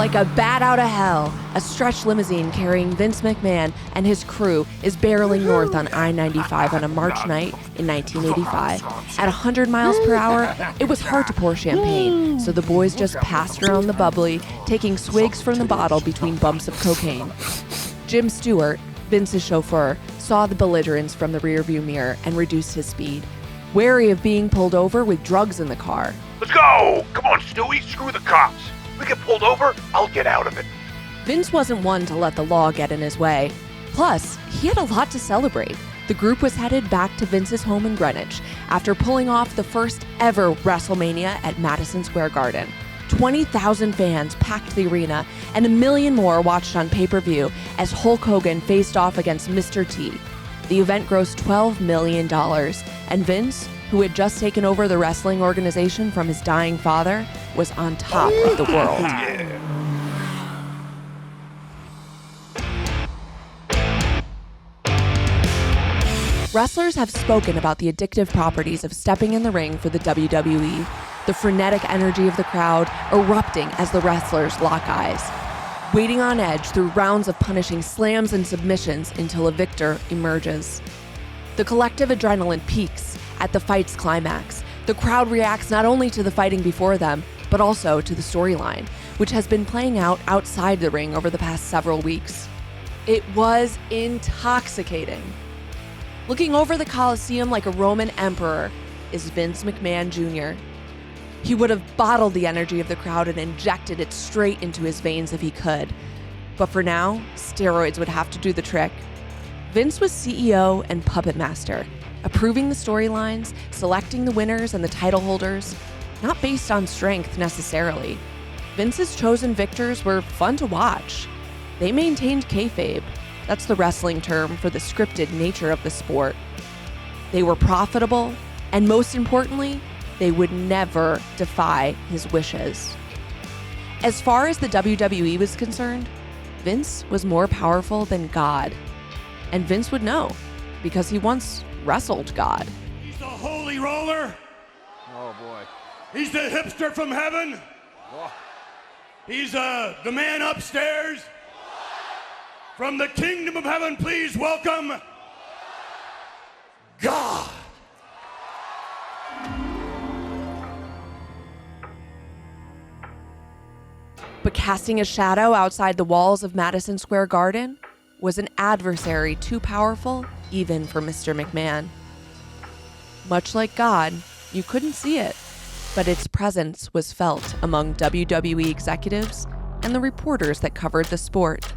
Like a bat out of hell, a stretch limousine carrying Vince McMahon and his crew is barreling north on I-95 on a March night in 1985. At 100 miles per hour, it was hard to pour champagne, so the boys just passed around the bubbly, taking swigs from the bottle between bumps of cocaine. Jim Stewart, Vince's chauffeur, saw the belligerents from the rearview mirror and reduced his speed, wary of being pulled over with drugs in the car. Let's go! Come on, Stewie, screw the cops. We get pulled over, I'll get out of it. Vince wasn't one to let the law get in his way. Plus, he had a lot to celebrate. The group was headed back to Vince's home in Greenwich after pulling off the first ever WrestleMania at Madison Square Garden. 20,000 fans packed the arena, and 1 million more watched on pay-per-view as Hulk Hogan faced off against Mr. T. The event grossed $12 million, and Vince, who had just taken over the wrestling organization from his dying father, was on top of the world. Yeah. Wrestlers have spoken about the addictive properties of stepping in the ring for the WWE, the frenetic energy of the crowd erupting as the wrestlers lock eyes, waiting on edge through rounds of punishing slams and submissions until a victor emerges. The collective adrenaline peaks at the fight's climax. The crowd reacts not only to the fighting before them, but also to the storyline, which has been playing out outside the ring over the past several weeks. It was intoxicating. Looking over the Coliseum like a Roman emperor is Vince McMahon Jr. He would have bottled the energy of the crowd and injected it straight into his veins if he could. But for now, steroids would have to do the trick. Vince was CEO and puppet master, approving the storylines, selecting the winners and the title holders, not based on strength necessarily. Vince's chosen victors were fun to watch. They maintained kayfabe. That's the wrestling term for the scripted nature of the sport. They were profitable, and most importantly, they would never defy his wishes. As far as the WWE was concerned, Vince was more powerful than God. And Vince would know, because he once wrestled God. He's the holy roller. Oh, boy. He's the hipster from heaven. Oh. He's the man upstairs. From the kingdom of heaven, please welcome God. But casting a shadow outside the walls of Madison Square Garden was an adversary too powerful even for Mr. McMahon. Much like God, you couldn't see it, but its presence was felt among WWE executives and the reporters that covered the sport.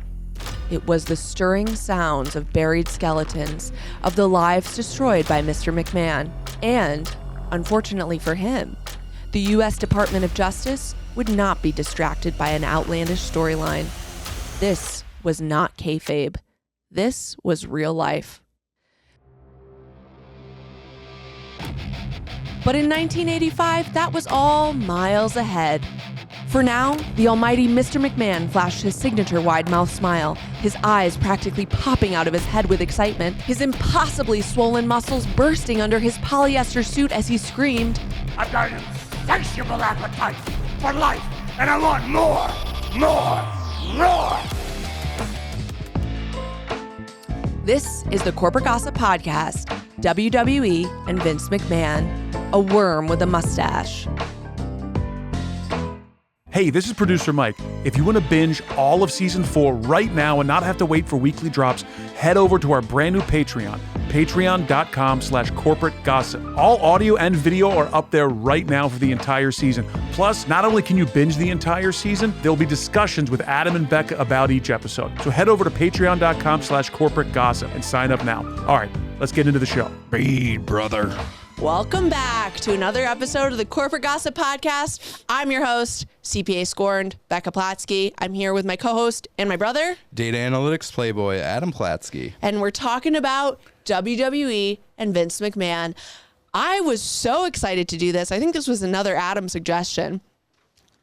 It was the stirring sounds of buried skeletons, of the lives destroyed by Mr. McMahon, and, unfortunately for him, the U.S. Department of Justice would not be distracted by an outlandish storyline. This was not kayfabe. This was real life. But in 1985, that was all miles ahead. For now, the almighty Mr. McMahon flashed his signature wide-mouthed smile, his eyes practically popping out of his head with excitement, his impossibly swollen muscles bursting under his polyester suit as he screamed, I've got an insatiable appetite for life, and I want more, more, more. This is the Corporate Gossip Podcast, WWE and Vince McMahon, a worm with a mustache. Hey, this is producer Mike. If you want to binge all of season 4 right now and not have to wait for weekly drops, head over to our brand new Patreon, patreon.com/corporate gossip. All audio and video are up there right now for the entire season. Plus, not only can you binge the entire season, there'll be discussions with Adam and Becca about each episode. So head over to patreon.com/corporate gossip and sign up now. All right, let's get into the show. Read, brother. Welcome back to another episode of the Corporate Gossip Podcast. I'm your host, CPA Scorned, Becca Platsky. I'm here with my co-host and my brother, Data Analytics Playboy, Adam Platsky. And we're talking about WWE and Vince McMahon. I was so excited to do this. I think this was another Adam suggestion.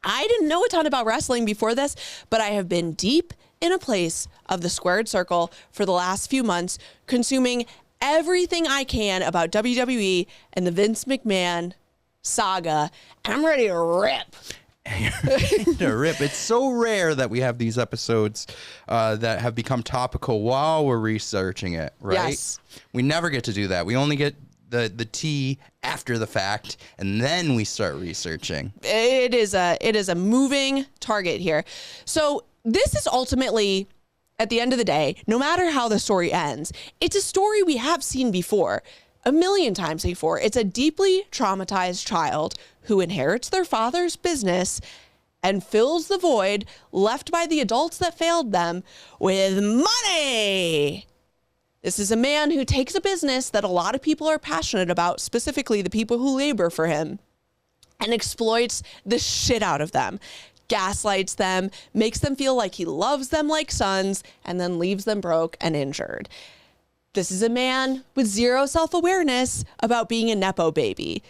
I didn't know a ton about wrestling before this, but I have been deep in a place of the squared circle for the last few months, consuming everything I can about WWE and the Vince McMahon saga, and I'm ready to rip. To rip. It's so rare that we have these episodes that have become topical while we're researching it, right? Yes. We never get to do that. We only get the tea after the fact, and then we start researching. It is a moving target here. So this is ultimately, at the end of the day, no matter how the story ends, it's a story we have seen before, a million times before. It's a deeply traumatized child who inherits their father's business and fills the void left by the adults that failed them with money. This is a man who takes a business that a lot of people are passionate about, specifically the people who labor for him, and exploits the shit out of them, gaslights them, makes them feel like he loves them like sons, and then leaves them broke and injured. This is a man with zero self-awareness about being a Nepo baby.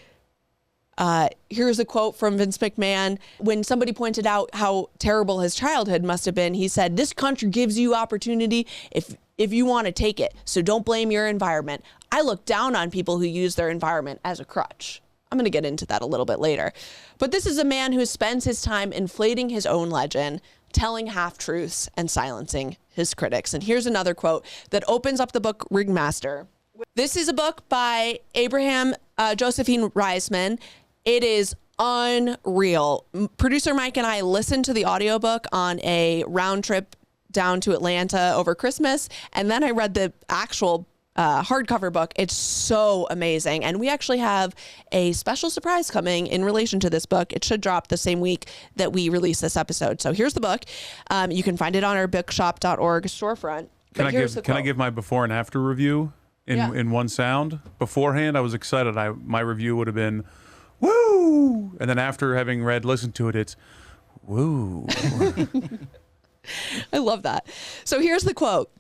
Here's a quote from Vince McMahon. When somebody pointed out how terrible his childhood must have been, he said, "This country gives you opportunity if you want to take it. So don't blame your environment. I look down on people who use their environment as a crutch." I'm going to get into that a little bit later. But this is a man who spends his time inflating his own legend, telling half-truths, and silencing his critics. And here's another quote that opens up the book Ringmaster. This is a book by Abraham Josephine Reisman. It is unreal. Producer Mike and I listened to the audiobook on a round trip down to Atlanta over Christmas, and then I read the actual hardcover book. It's so amazing. And we actually have a special surprise coming in relation to this book. It should drop the same week that we release this episode. So here's the book. You can find it on our bookshop.org storefront. Can I give my before and after review in one sound? Beforehand, I was excited. My review would have been, woo! And then after having listened to it, it's, woo. I love that. So here's the quote.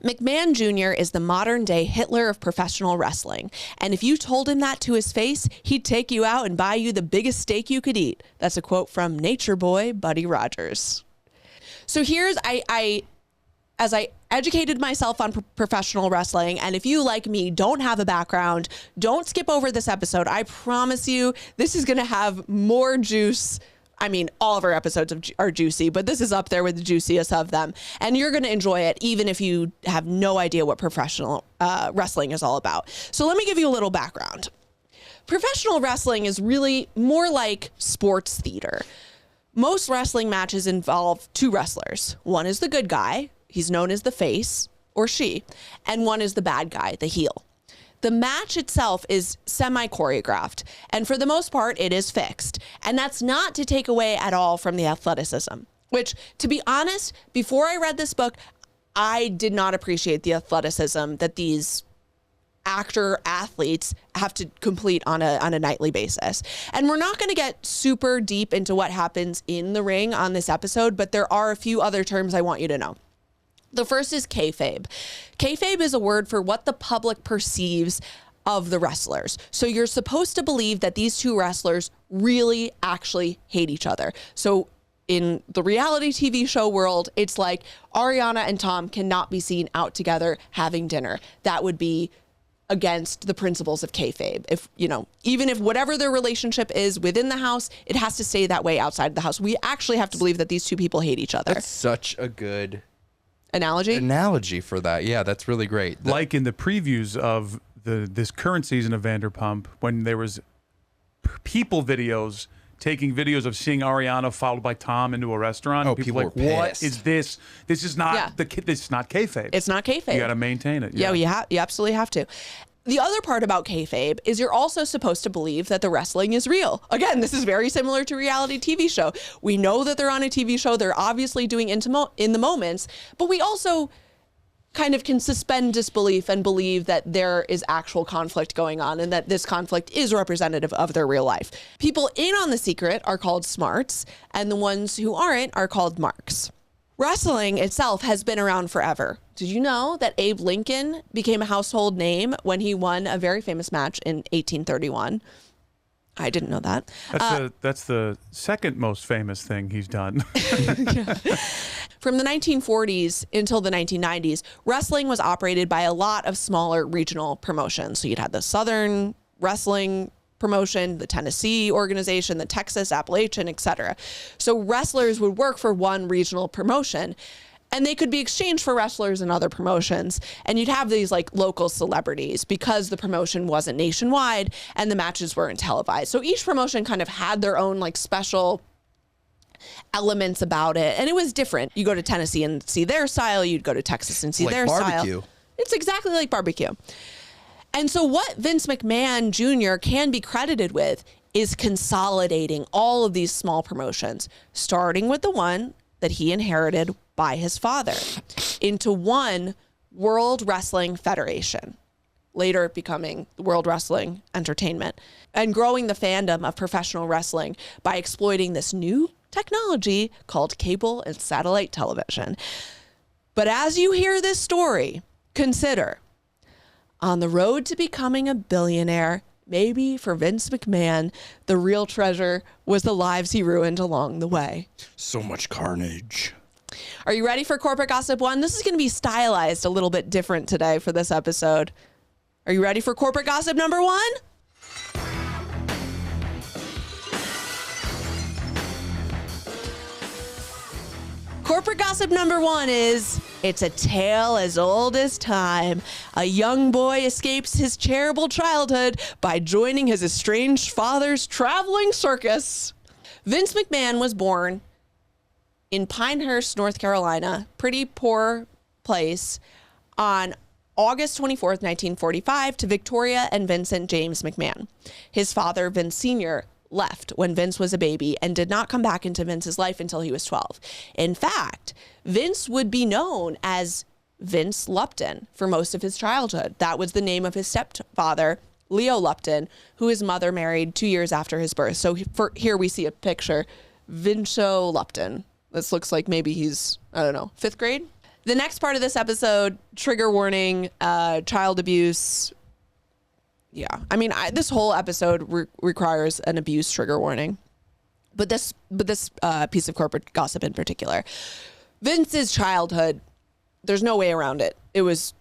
McMahon Jr. is the modern day Hitler of professional wrestling. And if you told him that to his face, he'd take you out and buy you the biggest steak you could eat. That's a quote from Nature Boy Buddy Rogers. So here's, as I educated myself on professional wrestling, and if you, like me, don't have a background, don't skip over this episode. I promise you, this is going to have more juice. I mean, all of our episodes are juicy, but this is up there with the juiciest of them. And you're going to enjoy it, even if you have no idea what professional wrestling is all about. So let me give you a little background. Professional wrestling is really more like sports theater. Most wrestling matches involve two wrestlers. One is the good guy. He's known as the face, or she. And one is the bad guy, the heel. The match itself is semi-choreographed, and for the most part, it is fixed. And that's not to take away at all from the athleticism, which, to be honest, before I read this book, I did not appreciate the athleticism that these athletes have to complete on a nightly basis. And we're not going to get super deep into what happens in the ring on this episode, but there are a few other terms I want you to know. The first is kayfabe. Kayfabe is a word for what the public perceives of the wrestlers. So you're supposed to believe that these two wrestlers really actually hate each other. So in the reality TV show world, it's like Ariana and Tom cannot be seen out together having dinner. That would be against the principles of kayfabe. If, even if whatever their relationship is within the house, it has to stay that way outside the house. We actually have to believe that these two people hate each other. That's such a good analogy for that. Yeah, that's really great. Like in the previews of this current season of Vanderpump, when there was people videos taking videos of seeing Ariana followed by Tom into a restaurant. Oh, people were like, what pissed. is this? This is not this is not kayfabe. It's not kayfabe. You got to maintain it. Yeah, you absolutely have to. The other part about kayfabe is you're also supposed to believe that the wrestling is real. Again, this is very similar to reality TV show. We know that they're on a TV show. They're obviously doing in the moments, but we also kind of can suspend disbelief and believe that there is actual conflict going on and that this conflict is representative of their real life. People in on the secret are called smarts, and the ones who aren't are called marks. Wrestling itself has been around forever. Did you know that Abe Lincoln became a household name when he won a very famous match in 1831? I didn't know that. That's the second most famous thing he's done. From the 1940s until the 1990s, wrestling was operated by a lot of smaller regional promotions. So you'd had the Southern Wrestling promotion, the Tennessee organization, the Texas, Appalachian, etc. So wrestlers would work for one regional promotion, and they could be exchanged for wrestlers in other promotions. And you'd have these like local celebrities because the promotion wasn't nationwide and the matches weren't televised. So each promotion kind of had their own like special elements about it. And it was different. You go to Tennessee and see their style. You'd go to Texas and see Like their barbecue. style. It's exactly like barbecue. And so what Vince McMahon Jr. can be credited with is consolidating all of these small promotions, starting with the one that he inherited by his father into one World Wrestling Federation, later becoming the World Wrestling Entertainment, and growing the fandom of professional wrestling by exploiting this new technology called cable and satellite television. But as you hear this story, consider, on the road to becoming a billionaire, maybe for Vince McMahon, the real treasure was the lives he ruined along the way. So much carnage. Are you ready for Corporate Gossip 1? This is going to be stylized a little bit different today for this episode. Are you ready for Corporate Gossip number 1? Corporate Gossip number 1 is, it's a tale as old as time. A young boy escapes his terrible childhood by joining his estranged father's traveling circus. Vince McMahon was born in Pinehurst, North Carolina, pretty poor place, on August 24th, 1945, to Victoria and Vincent James McMahon. His father, Vince Sr., left when Vince was a baby and did not come back into Vince's life until he was 12. In fact, Vince would be known as Vince Lupton for most of his childhood. That was the name of his stepfather, Leo Lupton, who his mother married 2 years after his birth. So here we see a picture, Vincho Lupton. This looks like maybe he's, I don't know, 5th grade. The next part of this episode, trigger warning, child abuse. Yeah, I mean, this whole episode requires an abuse trigger warning. But this piece of corporate gossip in particular, Vince's childhood, there's no way around it. It was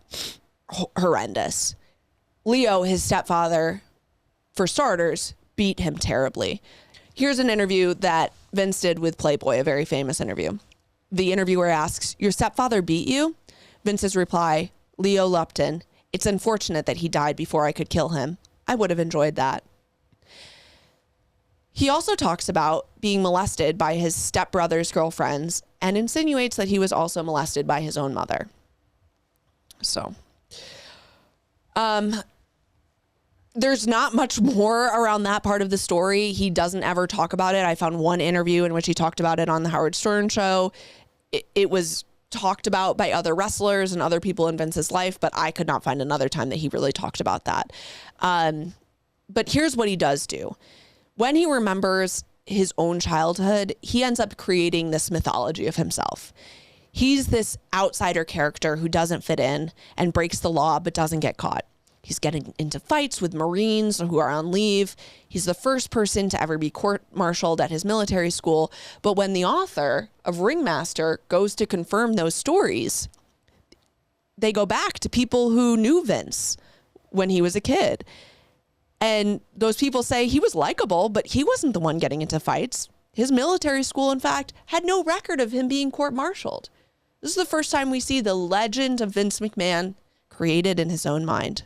horrendous. Leo, his stepfather, for starters, beat him terribly. Here's an interview that Vince did with Playboy, a very famous interview. The interviewer asks, "Your stepfather beat you?" Vince's reply, "Leo Lupton. It's unfortunate that he died before I could kill him. I would have enjoyed that." He also talks about being molested by his stepbrother's girlfriends and insinuates that he was also molested by his own mother. So, there's not much more around that part of the story. He doesn't ever talk about it. I found one interview in which he talked about it on the Howard Stern show. It was talked about by other wrestlers and other people in Vince's life, but I could not find another time that he really talked about that. But here's what he does do. When he remembers his own childhood, he ends up creating this mythology of himself. He's this outsider character who doesn't fit in and breaks the law but doesn't get caught. He's getting into fights with Marines who are on leave. He's the first person to ever be court-martialed at his military school. But when the author of Ringmaster goes to confirm those stories, they go back to people who knew Vince when he was a kid. And those people say he was likable, but he wasn't the one getting into fights. His military school, in fact, had no record of him being court-martialed. This is the first time we see the legend of Vince McMahon created in his own mind.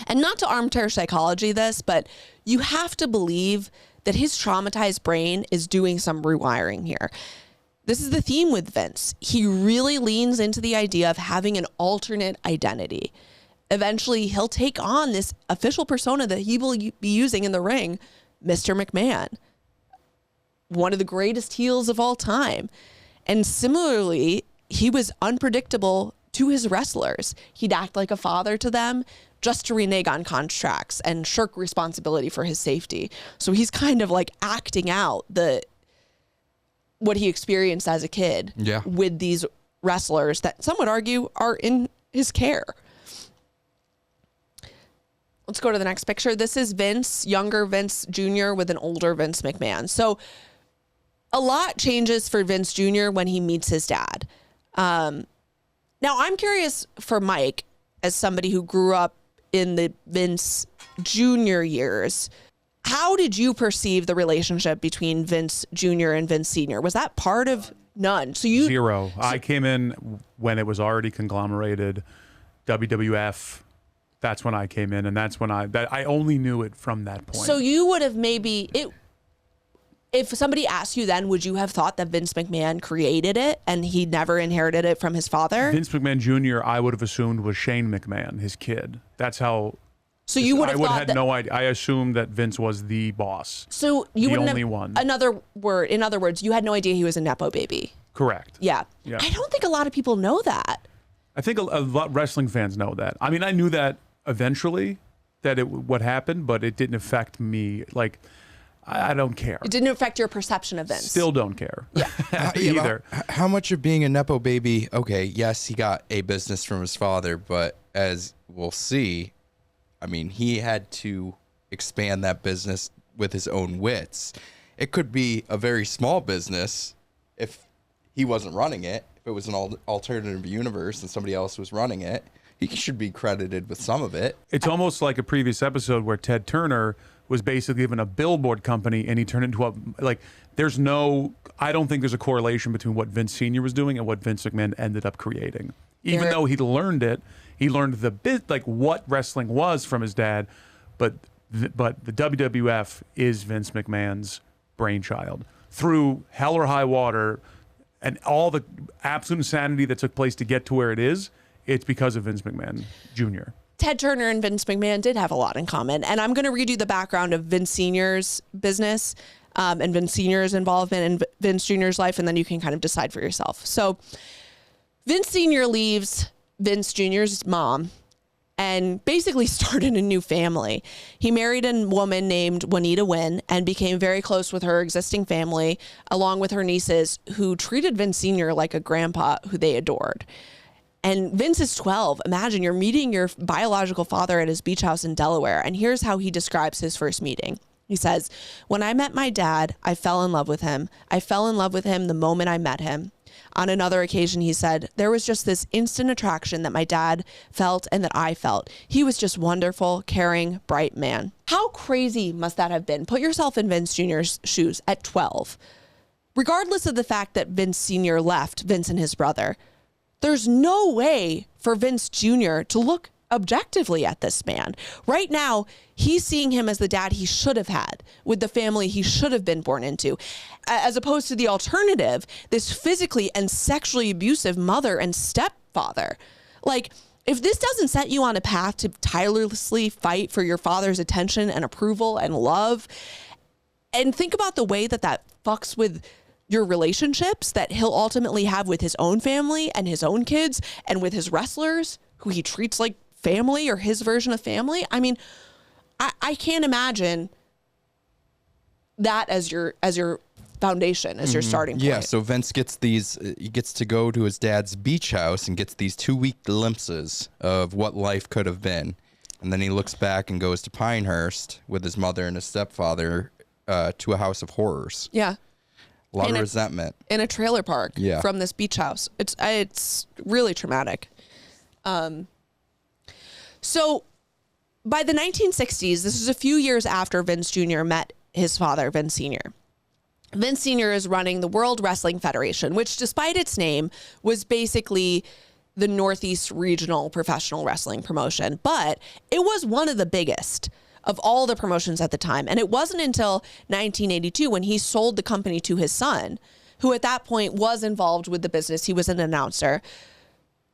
And not to armchair psychology this, but you have to believe that his traumatized brain is doing some rewiring here. This is the theme with Vince. He really leans into the idea of having an alternate identity. Eventually, he'll take on this official persona that he will be using in the ring, Mr. McMahon, one of the greatest heels of all time. And similarly, he was unpredictable to his wrestlers. He'd act like a father to them just to renege on contracts and shirk responsibility for his safety. So he's kind of like acting out what he experienced as a kid with these wrestlers that some would argue are in his care. Let's go to the next picture. This is Vince, younger Vince Jr. with an older Vince McMahon. So a lot changes for Vince Jr. when he meets his dad. Now, I'm curious for Mike, as somebody who grew up in the Vince Jr. years. How did you perceive the relationship between Vince Jr. and Vince Sr.? Was that part of none? So you Zero. I came in when it was already conglomerated. WWF. That's when I came in, and that's when I only knew it from that point. So you would have if somebody asked you then, would you have thought that Vince McMahon created it and he never inherited it from his father? Vince McMahon Jr. I would have assumed was Shane McMahon, his kid. That's how. So you would have thought had no idea. I assumed that Vince was the boss. So you wouldn't only have, one. in other words, you had no idea he was a Nepo baby. Correct. Yeah. I don't think a lot of people know that. I think a lot of wrestling fans know that. I mean, I knew that eventually, what happened, but it didn't affect me. Like, I don't care. It didn't affect your perception of Vince. Still don't care. Yeah. Either. How much of being a Nepo baby? Okay, yes, he got a business from his father, but as we'll see, I mean, he had to expand that business with his own wits. It could be a very small business if he wasn't running it. If it was an alternative universe and somebody else was running it, he should be credited with some of it. It's almost like a previous episode where Ted Turner was basically given a billboard company and he turned into I don't think there's a correlation between what Vince Sr. was doing and what Vince McMahon ended up creating. Even though he learned it, he learned what wrestling was from his dad, but the WWF is Vince McMahon's brainchild. Through hell or high water and all the absolute insanity that took place to get to where it is, it's because of Vince McMahon Jr. Ted Turner and Vince McMahon did have a lot in common. And I'm going to read you the background of Vince Sr.'s business and Vince Sr.'s involvement in Vince Jr.'s life, and then you can kind of decide for yourself. So Vince Sr. leaves Vince Jr.'s mom and basically started a new family. He married a woman named Juanita Wynn and became very close with her existing family, along with her nieces, who treated Vince Sr. like a grandpa who they adored. And Vince is 12. Imagine you're meeting your biological father at his beach house in Delaware. And here's how he describes his first meeting. He says, "When I met my dad, I fell in love with him. I fell in love with him the moment I met him." On another occasion, he said, "There was just this instant attraction that my dad felt and that I felt. He was just wonderful, caring, bright man." How crazy must that have been? Put yourself in Vince Jr.'s shoes at 12. Regardless of the fact that Vince Sr. left Vince and his brother, there's no way for Vince Jr. to look objectively at this man. Right now, he's seeing him as the dad he should have had with the family he should have been born into, as opposed to the alternative, this physically and sexually abusive mother and stepfather. Like, if this doesn't set you on a path to tirelessly fight for your father's attention and approval and love, and think about the way that fucks with your relationships that he'll ultimately have with his own family and his own kids and with his wrestlers who he treats like family or his version of family. I mean, I can't imagine that as your foundation, as your starting point. Yeah, so Vince gets he gets to go to his dad's beach house and gets these 2-week glimpses of what life could have been. And then he looks back and goes to Pinehurst with his mother and his stepfather to a house of horrors. Yeah. A lot of resentment. In a trailer park from this beach house. It's really traumatic. So by the 1960s, this is a few years after Vince Jr. met his father, Vince Sr. Vince Sr. is running the World Wrestling Federation, which despite its name was basically the Northeast regional professional wrestling promotion, but it was one of the biggest of all the promotions at the time. And it wasn't until 1982 when he sold the company to his son, who at that point was involved with the business. He was an announcer.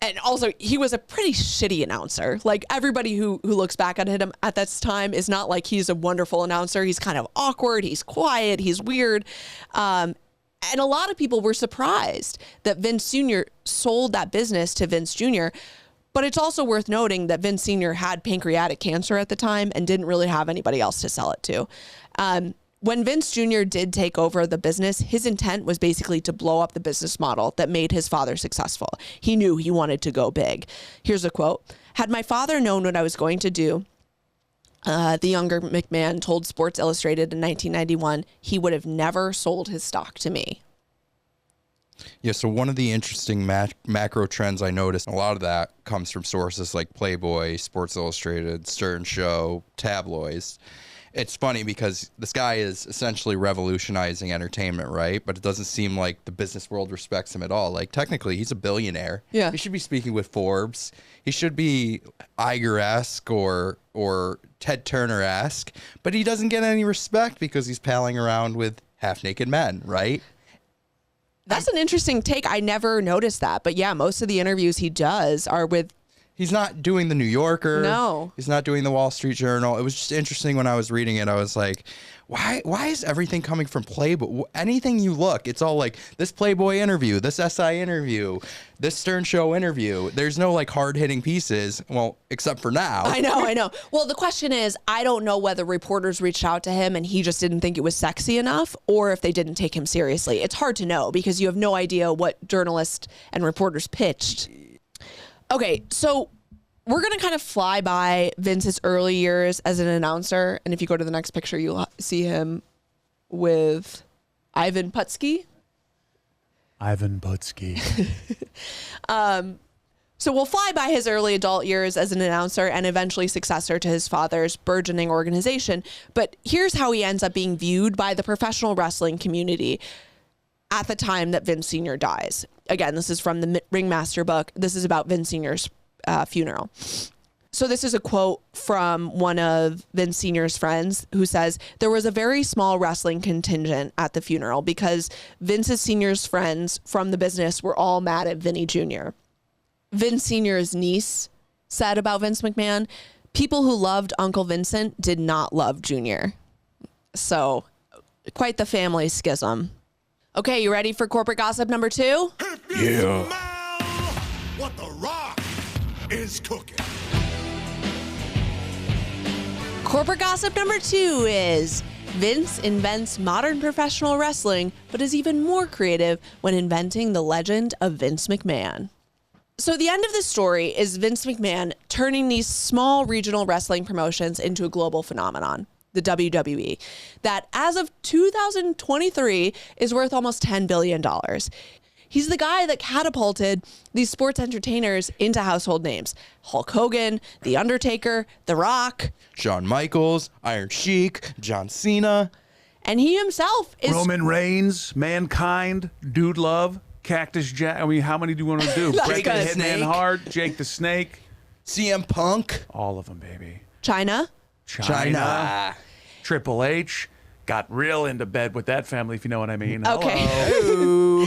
And also, he was a pretty shitty announcer. Like, everybody who looks back at him at this time is not like he's a wonderful announcer. He's kind of awkward. He's quiet. He's weird. And a lot of people were surprised that Vince Sr. sold that business to Vince Jr., but it's also worth noting that Vince Sr. had pancreatic cancer at the time and didn't really have anybody else to sell it to. When Vince Jr. did take over the business, his intent was basically to blow up the business model that made his father successful. He knew he wanted to go big. Here's a quote. "Had my father known what I was going to do," the younger McMahon told Sports Illustrated in 1991, "he would have never sold his stock to me." Yeah, so one of the interesting macro trends I noticed, a lot of that comes from sources like Playboy, Sports Illustrated, Stern Show, tabloids. It's funny because this guy is essentially revolutionizing entertainment, right? But it doesn't seem like the business world respects him at all. Like, technically, he's a billionaire. Yeah. He should be speaking with Forbes. He should be Iger-esque or Ted Turner-esque. But he doesn't get any respect because he's palling around with half-naked men, right? That's an interesting take. I never noticed that. But yeah, most of the interviews he does are with... He's not doing the New Yorker. No. He's not doing the Wall Street Journal. It was just interesting when I was reading it. I was like, why is everything coming from Playboy? Anything you look, it's all like this Playboy interview, this SI interview, this Stern Show interview. There's no like hard-hitting pieces. Well, except for now. I know. Well, the question is, I don't know whether reporters reached out to him and he just didn't think it was sexy enough, or if they didn't take him seriously. It's hard to know because you have no idea what journalists and reporters pitched. Okay, so we're going to kind of fly by Vince's early years as an announcer. And if you go to the next picture, you'll see him with Ivan Putski. So we'll fly by his early adult years as an announcer and eventually successor to his father's burgeoning organization. But here's how he ends up being viewed by the professional wrestling community at the time that Vince Sr. dies. Again, this is from the Ringmaster book. This is about Vince Sr.'s funeral. So this is a quote from one of Vince Sr.'s friends who says, there was a very small wrestling contingent at the funeral because Vince's Sr.'s friends from the business were all mad at Vinny Jr. Vince Sr.'s niece said about Vince McMahon, people who loved Uncle Vincent did not love Jr. So quite the family schism. Okay, you ready for corporate gossip number 2? Yeah. What the Rock is cooking. Corporate gossip number 2 is Vince invents modern professional wrestling, but is even more creative when inventing the legend of Vince McMahon. So the end of this story is Vince McMahon turning these small regional wrestling promotions into a global phenomenon, the WWE, that as of 2023 is worth almost $10 billion. He's the guy that catapulted these sports entertainers into household names. Hulk Hogan, The Undertaker, The Rock. Shawn Michaels, Iron Sheik, John Cena. And he himself is... Roman Reigns, Mankind, Dude Love, Cactus Jack. I mean, how many do you want to do? That's Bret the good. Hitman Snake. Hart, Jake the Snake. CM Punk. All of them, baby. China. China. Triple H. Got real into bed with that family, if you know what I mean. Okay. Hello.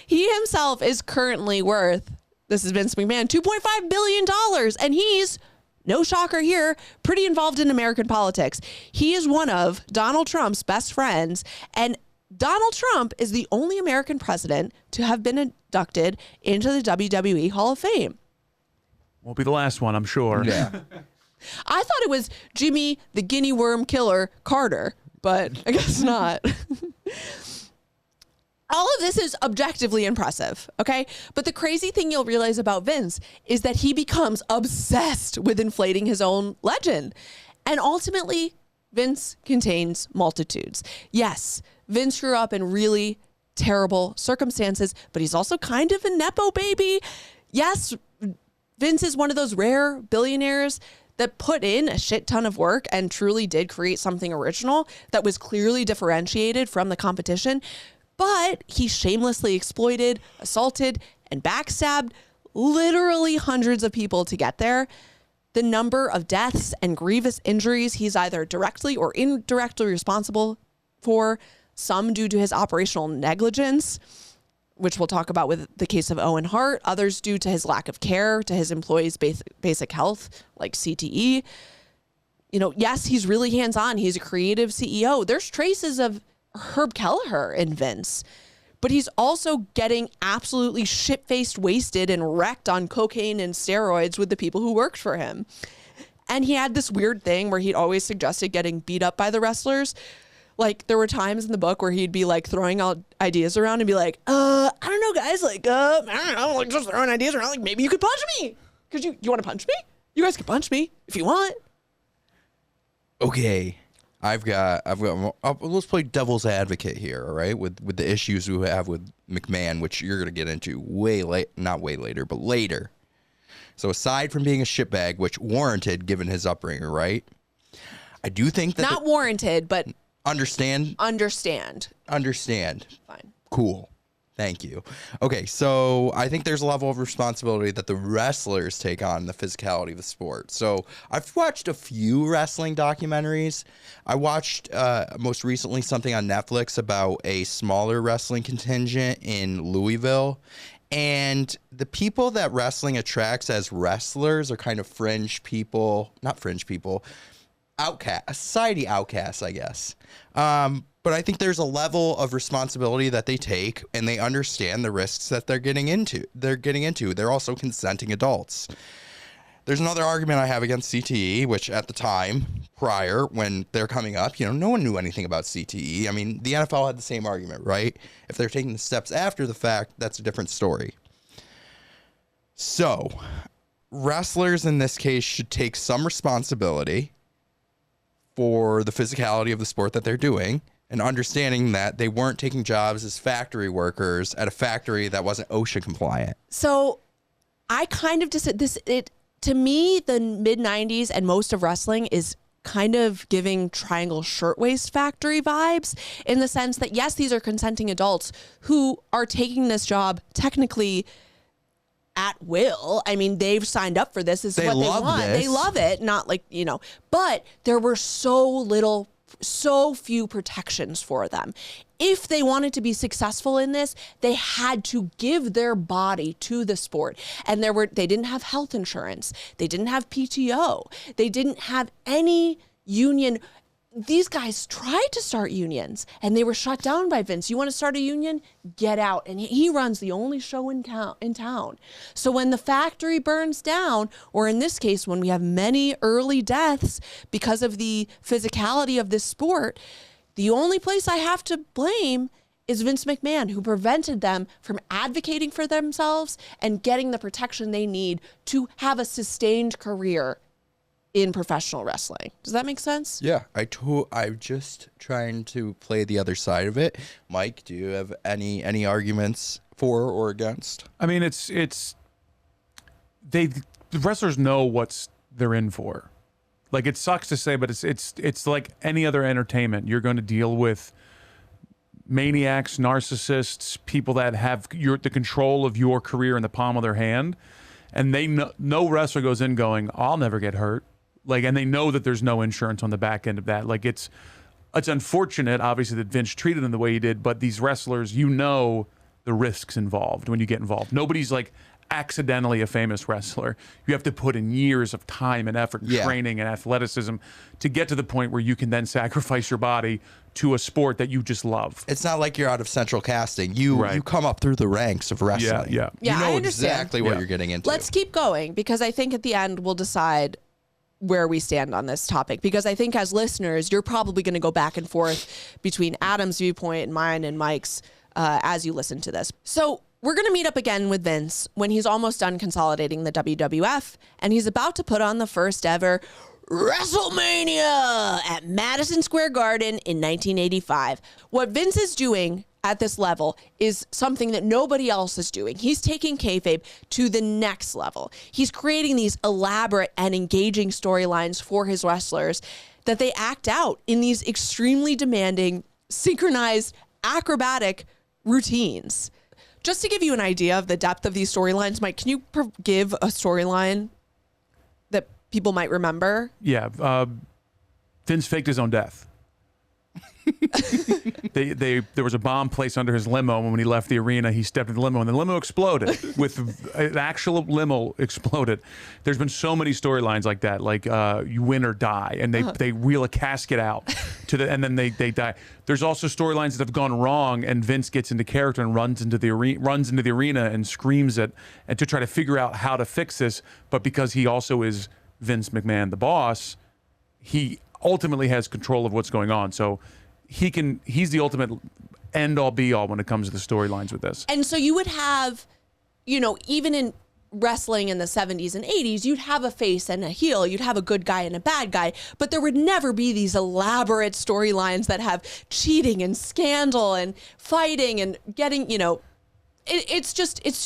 He himself is currently worth, this is Vince McMahon, $2.5 billion. And he's, no shocker here, pretty involved in American politics. He is one of Donald Trump's best friends. And Donald Trump is the only American president to have been inducted into the WWE Hall of Fame. Won't be the last one, I'm sure. Yeah. I thought it was Jimmy the Guinea Worm Killer Carter, but I guess not. All of this is objectively impressive, okay? But the crazy thing you'll realize about Vince is that he becomes obsessed with inflating his own legend. And ultimately, Vince contains multitudes. Yes, Vince grew up in really terrible circumstances, but he's also kind of a Nepo baby. Yes, Vince is one of those rare billionaires that put in a shit ton of work and truly did create something original that was clearly differentiated from the competition. But he shamelessly exploited, assaulted, and backstabbed literally hundreds of people to get there. The number of deaths and grievous injuries he's either directly or indirectly responsible for, some due to his operational negligence, which we'll talk about with the case of Owen Hart, others due to his lack of care to his employees' basic health, like CTE. You know, yes, he's really hands-on. He's a creative CEO. There's traces of Herb Kelleher in Vince, but he's also getting absolutely shit-faced wasted and wrecked on cocaine and steroids with the people who worked for him. And he had this weird thing where he'd always suggested getting beat up by the wrestlers. Like, there were times in the book where he'd be like throwing out ideas around and be like, I don't know, guys, like, I don't know, like just throwing ideas around, like maybe you could punch me. Cause you want to punch me? You guys can punch me if you want. Okay. let's play devil's advocate here, all right? With the issues we have with McMahon, which you're going to get into not way later, but later. So aside from being a shitbag, which warranted given his upbringing, right? I do think that not warranted, but understand. Fine. Cool. Thank you. Okay, so I think there's a level of responsibility that the wrestlers take on the physicality of the sport. So I've watched a few wrestling documentaries. I watched most recently something on Netflix about a smaller wrestling contingent in Louisville. And the people that wrestling attracts as wrestlers are kind of fringe people, not fringe people, society outcasts, I guess. But I think there's a level of responsibility that they take, and they understand the risks that they're getting into. They're also consenting adults. There's another argument I have against CTE, which at the time, prior, when they're coming up, no one knew anything about CTE. I mean, the NFL had the same argument, right? If they're taking the steps after the fact, that's a different story. So, wrestlers in this case should take some responsibility for the physicality of the sport that they're doing, and understanding that they weren't taking jobs as factory workers at a factory that wasn't OSHA compliant. So I kind of to me, the mid 90s and most of wrestling is kind of giving Triangle Shirtwaist Factory vibes, in the sense that, yes, these are consenting adults who are taking this job technically at will. I mean, they've signed up for this. This is what they want. They love it. Not like, but there were so few protections for them. If they wanted to be successful in this, they had to give their body to the sport. And they didn't have health insurance. They didn't have PTO. They didn't have any union. These guys tried to start unions and they were shut down by Vince. You want to start a union? Get out. And he runs the only show in town. So when the factory burns down, or in this case, when we have many early deaths because of the physicality of this sport, the only place I have to blame is Vince McMahon, who prevented them from advocating for themselves and getting the protection they need to have a sustained career in professional wrestling. Does that make sense? Yeah, I'm just trying to play the other side of it. Mike, do you have any arguments for or against? I mean, the wrestlers know what they're in for. Like, it sucks to say, but it's like any other entertainment. You're going to deal with maniacs, narcissists, people that have the control of your career in the palm of their hand, and they know, no wrestler goes in going, "I'll never get hurt." And they know that there's no insurance on the back end of that. Like, it's unfortunate, obviously, that Vince treated them the way he did, but these wrestlers, the risks involved when you get involved. Nobody's like accidentally a famous wrestler. You have to put in years of time and effort and training and athleticism to get to the point where you can then sacrifice your body to a sport that you just love. It's not like you're out of central casting. You come up through the ranks of wrestling. Yeah. You know I understand. exactly what you're getting into. Let's keep going, because I think at the end we'll decide where we stand on this topic, because I think as listeners, you're probably going to go back and forth between Adam's viewpoint and mine and Mike's as you listen to this. So we're going to meet up again with Vince when he's almost done consolidating the WWF, and he's about to put on the first ever WrestleMania at Madison Square Garden in 1985. What Vince is doing at this level is something that nobody else is doing. He's taking kayfabe to the next level. He's creating these elaborate and engaging storylines for his wrestlers that they act out in these extremely demanding, synchronized, acrobatic routines. Just to give you an idea of the depth of these storylines, Mike, can you give a storyline that people might remember? Yeah. Vince faked his own death. There was a bomb placed under his limo, and when he left the arena, he stepped in the limo, and the limo exploded. An actual limo exploded. There's been so many storylines like that, like you win or die, and they wheel a casket out and then they die. There's also storylines that have gone wrong, and Vince gets into character and runs into the arena and screams and to try to figure out how to fix this. But because he also is Vince McMahon, the boss, he ultimately has control of what's going on. So he's the ultimate end all be all when it comes to the storylines with this. And so you would have, even in wrestling in the 70s and 80s, you'd have a face and a heel, you'd have a good guy and a bad guy, but there would never be these elaborate storylines that have cheating and scandal and fighting and getting, it's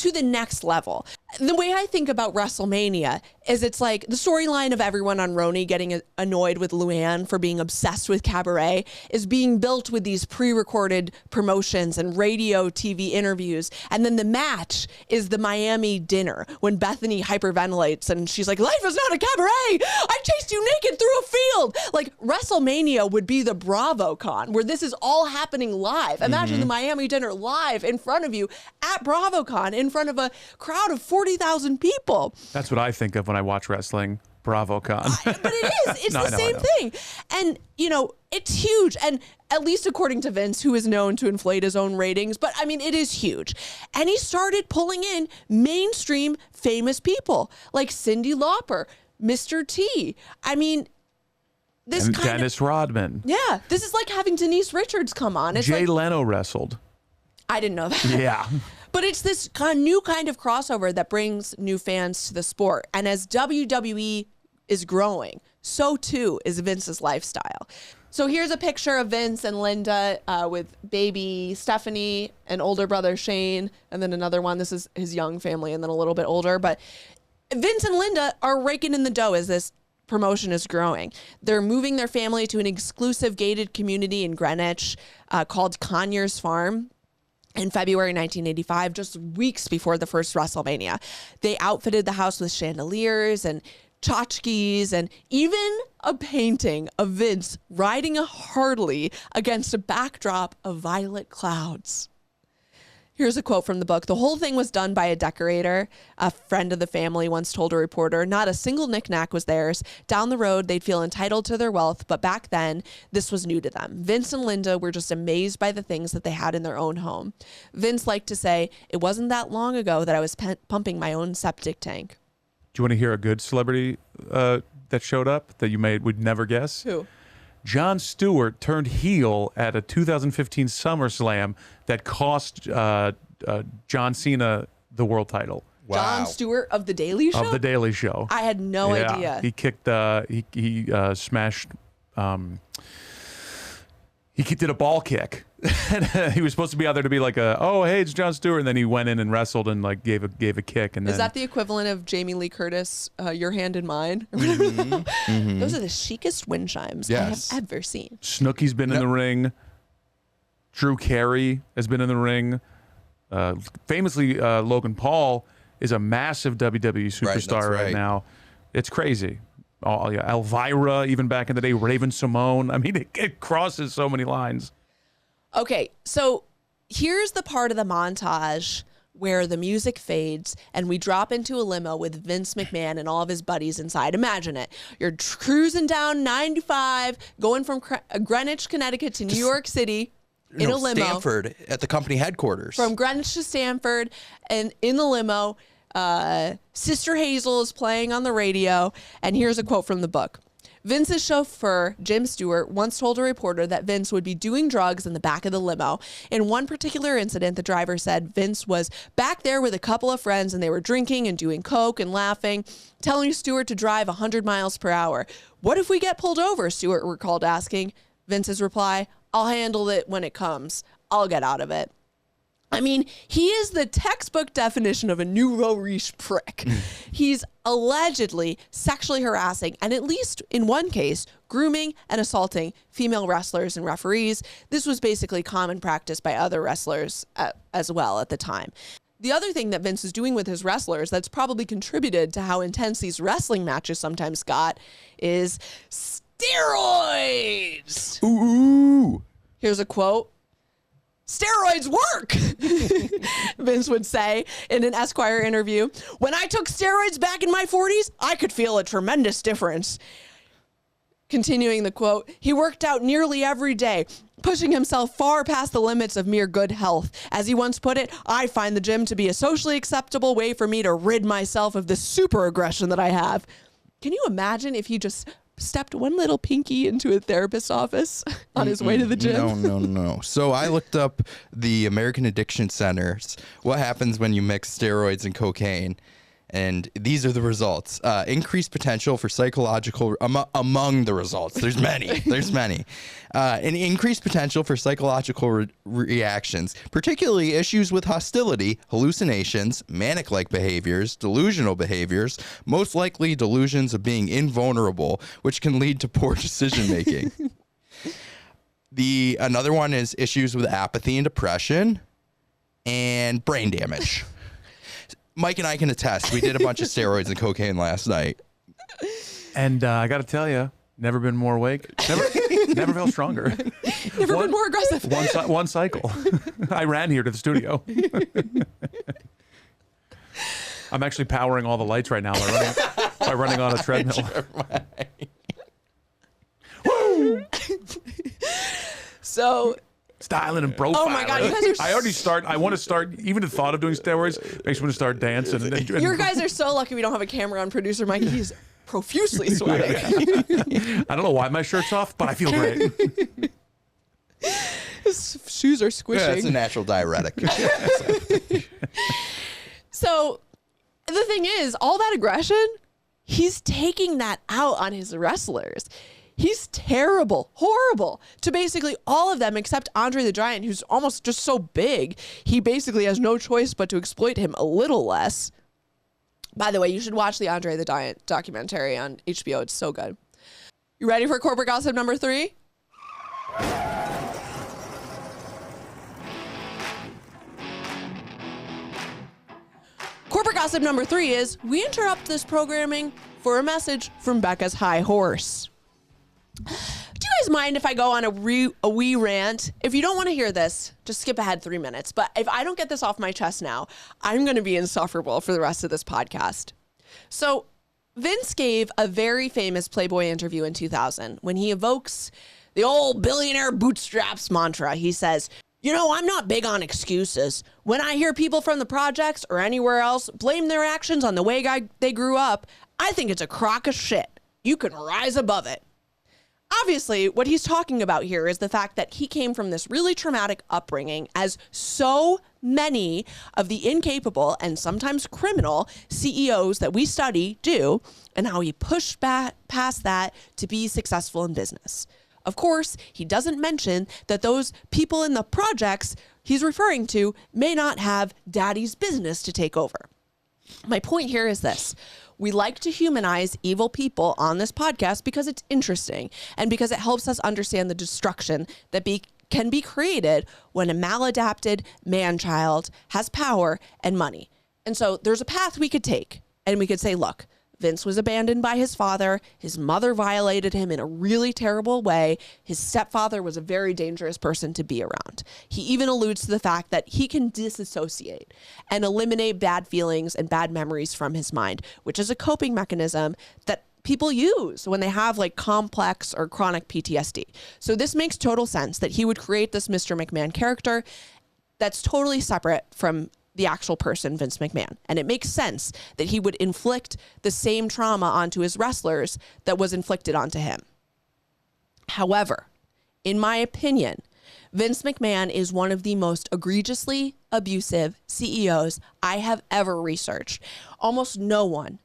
to the next level. The way I think about WrestleMania is it's like the storyline of everyone on Roni getting annoyed with Luann for being obsessed with cabaret is being built with these pre-recorded promotions and radio, TV interviews. And then the match is the Miami dinner when Bethany hyperventilates and she's like, life is not a cabaret. I chased you naked through a field. Like WrestleMania would be the BravoCon where this is all happening live. Imagine the Miami dinner live in front of you at BravoCon in front of a crowd of 40,000 people. That's what I think of when I watch wrestling. BravoCon. But it is. It's the same thing. And, it's huge. And at least according to Vince, who is known to inflate his own ratings, but I mean, it is huge. And he started pulling in mainstream famous people like Cyndi Lauper, Mr. T. I mean, this and kind Dennis Rodman. Yeah. This is like having Denise Richards come on. It's Jay like, Leno wrestled. I didn't know that. Yeah. But it's this new kind of crossover that brings new fans to the sport. And as WWE is growing, so too is Vince's lifestyle. So here's a picture of Vince and Linda with baby Stephanie and older brother Shane, and then another one. This is his young family and then a little bit older. But Vince and Linda are raking in the dough as this promotion is growing. They're moving their family to an exclusive gated community in Greenwich called Conyers Farm. In February 1985, just weeks before the first WrestleMania. They outfitted the house with chandeliers and tchotchkes and even a painting of Vince riding a Harley against a backdrop of violet clouds. Here's a quote from the book. The whole thing was done by a decorator. A friend of the family once told a reporter, not a single knickknack was theirs. Down the road, they'd feel entitled to their wealth, but back then, this was new to them. Vince and Linda were just amazed by the things that they had in their own home. Vince liked to say, it wasn't that long ago that I was pumping my own septic tank. Do you want to hear a good celebrity that showed up that would never guess? Who? Jon Stewart turned heel at a 2015 SummerSlam that cost John Cena the world title. Wow. Jon Stewart of The Daily Show? Of The Daily Show. I had no idea. He kicked, he smashed, he did a ball kick. And he was supposed to be out there to be like hey, it's Jon Stewart. And then he went in and wrestled and like gave a kick. And Is that the equivalent of Jamie Lee Curtis, Your Hand in Mine? Those are the chicest wind chimes I have ever seen. Snooki's been in the ring. Drew Carey has been in the ring. Famously, Logan Paul is a massive WWE superstar right now. It's crazy. Elvira, even back in the day, Raven Simone. I mean, it crosses so many lines. Okay, so here's the part of the montage where the music fades and we drop into a limo with Vince McMahon and all of his buddies inside. Imagine it. You're cruising down 95, going from Greenwich, Connecticut to New York City in a limo. Stanford at the company headquarters. From Greenwich to Stanford and in the limo. Sister Hazel is playing on the radio. And here's a quote from the book. Vince's chauffeur, Jim Stewart, once told a reporter that Vince would be doing drugs in the back of the limo. In one particular incident, the driver said Vince was back there with a couple of friends and they were drinking and doing coke and laughing, telling Stewart to drive 100 miles per hour. What if we get pulled over? Stewart recalled asking. Vince's reply, I'll handle it when it comes. I'll get out of it. I mean, he is the textbook definition of a nouveau riche prick. He's allegedly sexually harassing and, at least in one case, grooming and assaulting female wrestlers and referees. This was basically common practice by other wrestlers as well at the time. The other thing that Vince is doing with his wrestlers that's probably contributed to how intense these wrestling matches sometimes got is steroids. Ooh. Here's a quote. Steroids work, Vince would say in an Esquire interview. When I took steroids back in my 40s, I could feel a tremendous difference. Continuing the quote, he worked out nearly every day, pushing himself far past the limits of mere good health. As he once put it, I find the gym to be a socially acceptable way for me to rid myself of the super aggression that I have. Can you imagine if he just stepped one little pinky into a therapist's office on his way to the gym? No. So I looked up the American Addiction Centers. What happens when you mix steroids and cocaine? And these are the results. Increased potential for psychological, among the results, there's many, an increased potential for psychological reactions, particularly issues with hostility, hallucinations, manic-like behaviors, delusional behaviors, most likely delusions of being invulnerable, which can lead to poor decision-making. Another one is issues with apathy and depression and brain damage. Mike and I can attest. We did a bunch of steroids and cocaine last night. And I got to tell you, never been more awake. Never felt stronger. Never been more aggressive. One cycle. I ran here to the studio. I'm actually powering all the lights right now by running on a treadmill. Woo! So... styling and profiling. Oh my God, you guys are... I want to start, even the thought of doing steroids makes me want to start dancing. You guys are so lucky we don't have a camera on producer Mike. He's profusely sweating. I don't know why my shirt's off, but I feel great. His shoes are squishing. Yeah, it's a natural diuretic. So the thing is, all that aggression, he's taking that out on his wrestlers. He's terrible, horrible to basically all of them except Andre the Giant, who's almost just so big. He basically has no choice but to exploit him a little less. By the way, you should watch the Andre the Giant documentary on HBO. It's so good. You ready for corporate gossip number 3? Corporate gossip number 3 is we interrupt this programming for a message from Becca's high horse. Do you guys mind if I go on a wee rant? If you don't want to hear this, just skip ahead 3 minutes. But if I don't get this off my chest now, I'm going to be insufferable for the rest of this podcast. So Vince gave a very famous Playboy interview in 2000 when he evokes the old billionaire bootstraps mantra. He says, "You know, I'm not big on excuses. When I hear people from the projects or anywhere else blame their actions on the way they grew up, I think it's a crock of shit. You can rise above it." Obviously, what he's talking about here is the fact that he came from this really traumatic upbringing, as so many of the incapable and sometimes criminal CEOs that we study do, and how he pushed past that to be successful in business. Of course, he doesn't mention that those people in the projects he's referring to may not have daddy's business to take over. My point here is this. We like to humanize evil people on this podcast because it's interesting and because it helps us understand the destruction that can be created when a maladapted man-child has power and money. And so there's a path we could take, and we could say, look, Vince was abandoned by his father. His mother violated him in a really terrible way. His stepfather was a very dangerous person to be around. He even alludes to the fact that he can disassociate and eliminate bad feelings and bad memories from his mind, which is a coping mechanism that people use when they have like complex or chronic PTSD. So this makes total sense that he would create this Mr. McMahon character that's totally separate from the actual person, Vince McMahon. And it makes sense that he would inflict the same trauma onto his wrestlers that was inflicted onto him. However, in my opinion, Vince McMahon is one of the most egregiously abusive CEOs I have ever researched. Almost no one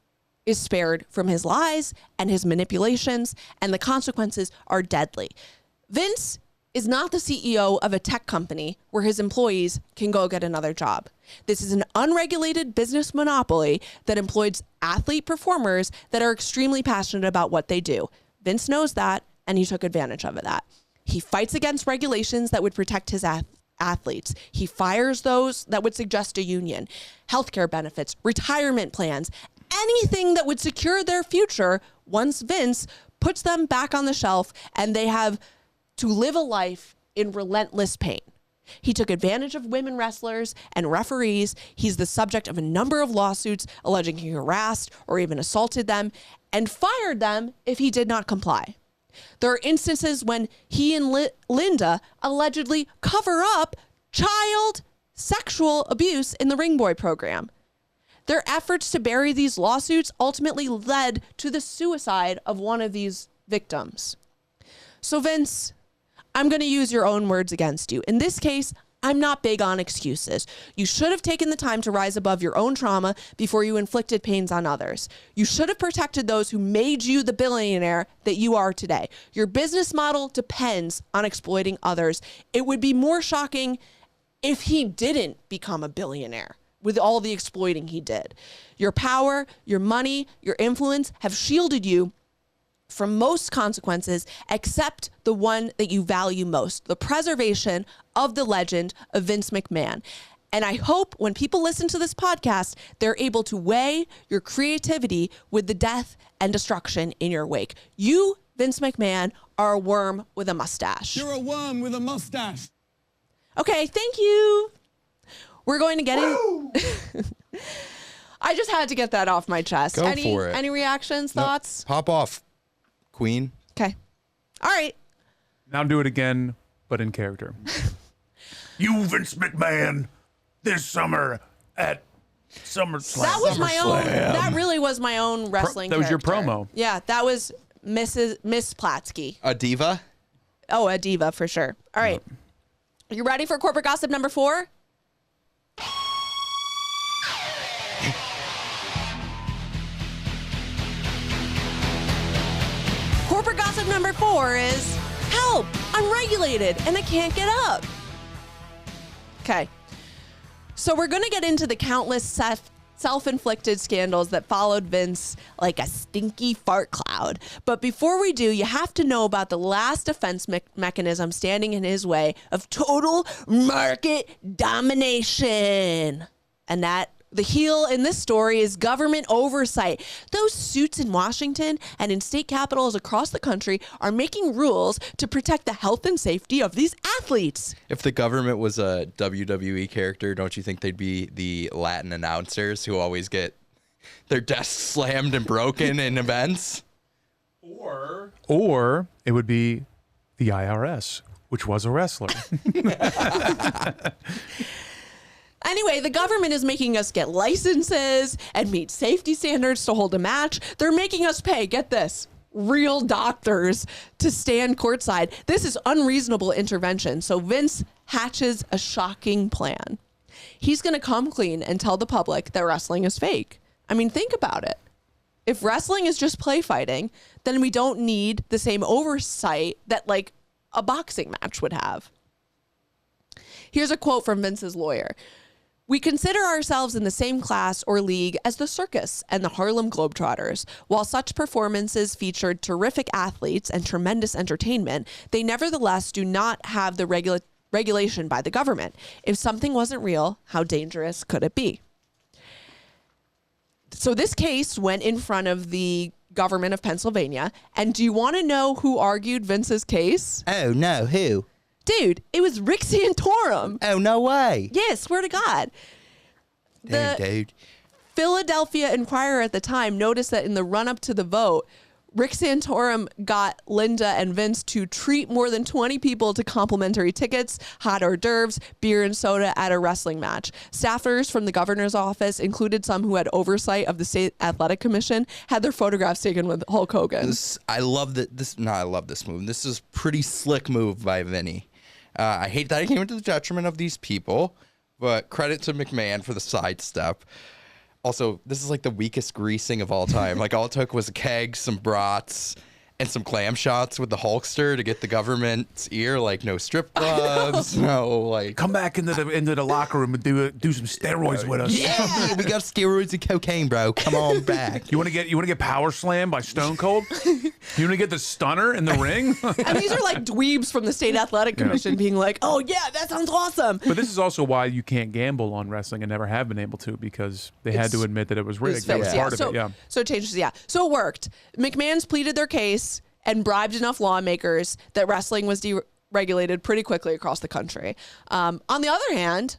is spared from his lies and his manipulations, and the consequences are deadly. Vince is not the CEO of a tech company where his employees can go get another job. This is an unregulated business monopoly that employs athlete performers that are extremely passionate about what they do. Vince knows that, and he took advantage of that. He fights against regulations that would protect his athletes. He fires those that would suggest a union, healthcare benefits, retirement plans, anything that would secure their future once Vince puts them back on the shelf and they have to live a life in relentless pain. He took advantage of women wrestlers and referees. He's the subject of a number of lawsuits alleging he harassed or even assaulted them and fired them if he did not comply. There are instances when he and Linda allegedly cover up child sexual abuse in the Ring Boy program. Their efforts to bury these lawsuits ultimately led to the suicide of one of these victims. So Vince, I'm going to use your own words against you. In this case, I'm not big on excuses. You should have taken the time to rise above your own trauma before you inflicted pains on others. You should have protected those who made you the billionaire that you are today. Your business model depends on exploiting others. It would be more shocking if he didn't become a billionaire with all the exploiting he did. Your power, your money, your influence have shielded you from most consequences except the one that you value most, the preservation of the legend of Vince McMahon. And I hope when people listen to this podcast, they're able to weigh your creativity with the death and destruction in your wake. You, Vince McMahon, are a worm with a mustache. You're a worm with a mustache. Okay, thank you. We're going to get in. I just had to get that off my chest. Go for it. Any reactions, thoughts? Pop off, Queen. Okay. All right. Now do it again, but in character. You, Vince McMahon, this summer at SummerSlam. That was my own. That really was my own wrestling. that was your character. promo. Yeah, that was Miss Platsky. A diva? Oh, a diva for sure. All right. You ready for corporate gossip number 4? Corporate gossip number 4 is, help, I'm regulated and I can't get up. Okay. So we're going to get into the countless self-inflicted scandals that followed Vince like a stinky fart cloud. But before we do, you have to know about the last defense mechanism standing in his way of total market domination. And that the heel in this story is government oversight. Those suits in Washington and in state capitals across the country are making rules to protect the health and safety of these athletes. If the government was a WWE character, don't you think they'd be the Latin announcers who always get their desks slammed and broken in events? Or it would be the IRS, which was a wrestler. Anyway, the government is making us get licenses and meet safety standards to hold a match. They're making us pay, get this, real doctors to stand courtside. This is unreasonable intervention. So Vince hatches a shocking plan. He's going to come clean and tell the public that wrestling is fake. I mean, think about it. If wrestling is just play fighting, then we don't need the same oversight that like a boxing match would have. Here's a quote from Vince's lawyer. We consider ourselves in the same class or league as the circus and the Harlem Globetrotters. While such performances featured terrific athletes and tremendous entertainment, they nevertheless do not have the regulation by the government. If something wasn't real, how dangerous could it be? So this case went in front of the government of Pennsylvania. And do you want to know who argued Vince's case? Oh, no. Who? Dude, it was Rick Santorum. Oh, no way. Yeah, swear to God. Damn, dude. Philadelphia Inquirer at the time noticed that in the run-up to the vote, Rick Santorum got Linda and Vince to treat more than 20 people to complimentary tickets, hot hors d'oeuvres, beer and soda at a wrestling match. Staffers from the governor's office, included some who had oversight of the state athletic commission, had their photographs taken with Hulk Hogan. I love this move. This is a pretty slick move by Vinny. I hate that it came to the detriment of these people, but credit to McMahon for the sidestep. Also, this is like the weakest greasing of all time. Like, all it took was a keg, some brats, and some clam shots with the Hulkster to get the government's ear. Like, no strip clubs, no, like... Come back into the locker room and do some steroids with us. Yeah, we got steroids and cocaine, bro. Come on back. You want to get power slammed by Stone Cold? You want to get the stunner in the ring? And these are like dweebs from the state athletic commission being like, oh yeah, that sounds awesome. But this is also why you can't gamble on wrestling and never have been able to, because they had to admit that it was rigged. That was part of it, yeah. So it changes, yeah. So it worked. McMahon's pleaded their case and bribed enough lawmakers that wrestling was deregulated pretty quickly across the country. On the other hand,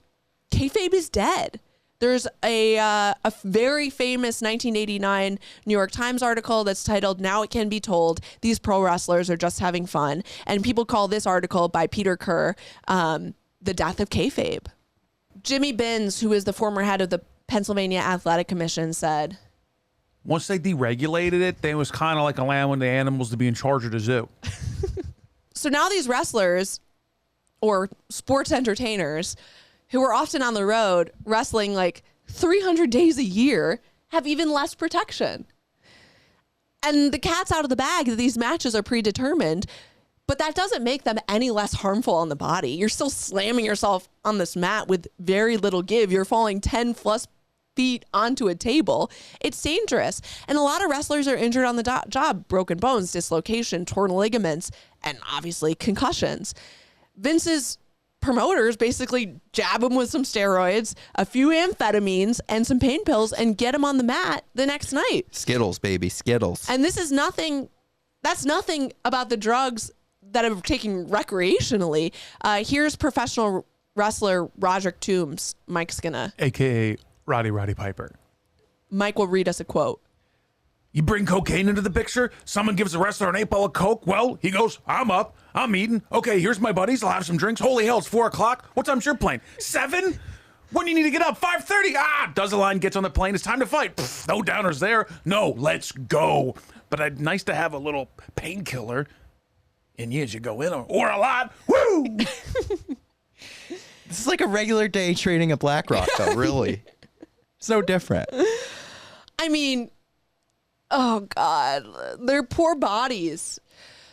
kayfabe is dead. There's a very famous 1989 New York Times article that's titled, "Now It Can Be Told, These Pro Wrestlers Are Just Having Fun." And people call this article by Peter Kerr, The Death of Kayfabe. Jimmy Binns, who is the former head of the Pennsylvania Athletic Commission, said, once they deregulated it, they was kind of like allowing the animals to be in charge of the zoo. So now these wrestlers, or sports entertainers who are often on the road wrestling like 300 days a year have even less protection. And the cat's out of the bag that these matches are predetermined, but that doesn't make them any less harmful on the body. You're still slamming yourself on this mat with very little give. You're falling 10 plus feet onto a table. It's dangerous. And a lot of wrestlers are injured on the job, broken bones, dislocation, torn ligaments, and obviously concussions. Vince's promoters basically jab them with some steroids, a few amphetamines, and some pain pills and get them on the mat the next night. Skittles, baby, Skittles. And this is nothing, that's nothing about the drugs that are taken recreationally. Here's professional wrestler Roderick Toombs. Mike's gonna... AKA Roddy Piper. Mike will read us a quote. You bring cocaine into the picture? Someone gives a wrestler an 8-ball of coke? Well, he goes, I'm up. I'm eating. Okay, here's my buddies. I'll have some drinks. Holy hell, it's 4 o'clock. What time's your plane? 7? When do you need to get up? 5:30. Does a line, gets on the plane. It's time to fight. Pfft, no downers there. No, let's go. But nice to have a little painkiller in you as you go in, or a lot. Woo! This is like a regular day training at BlackRock, though, really. So different. I mean, oh God, their poor bodies.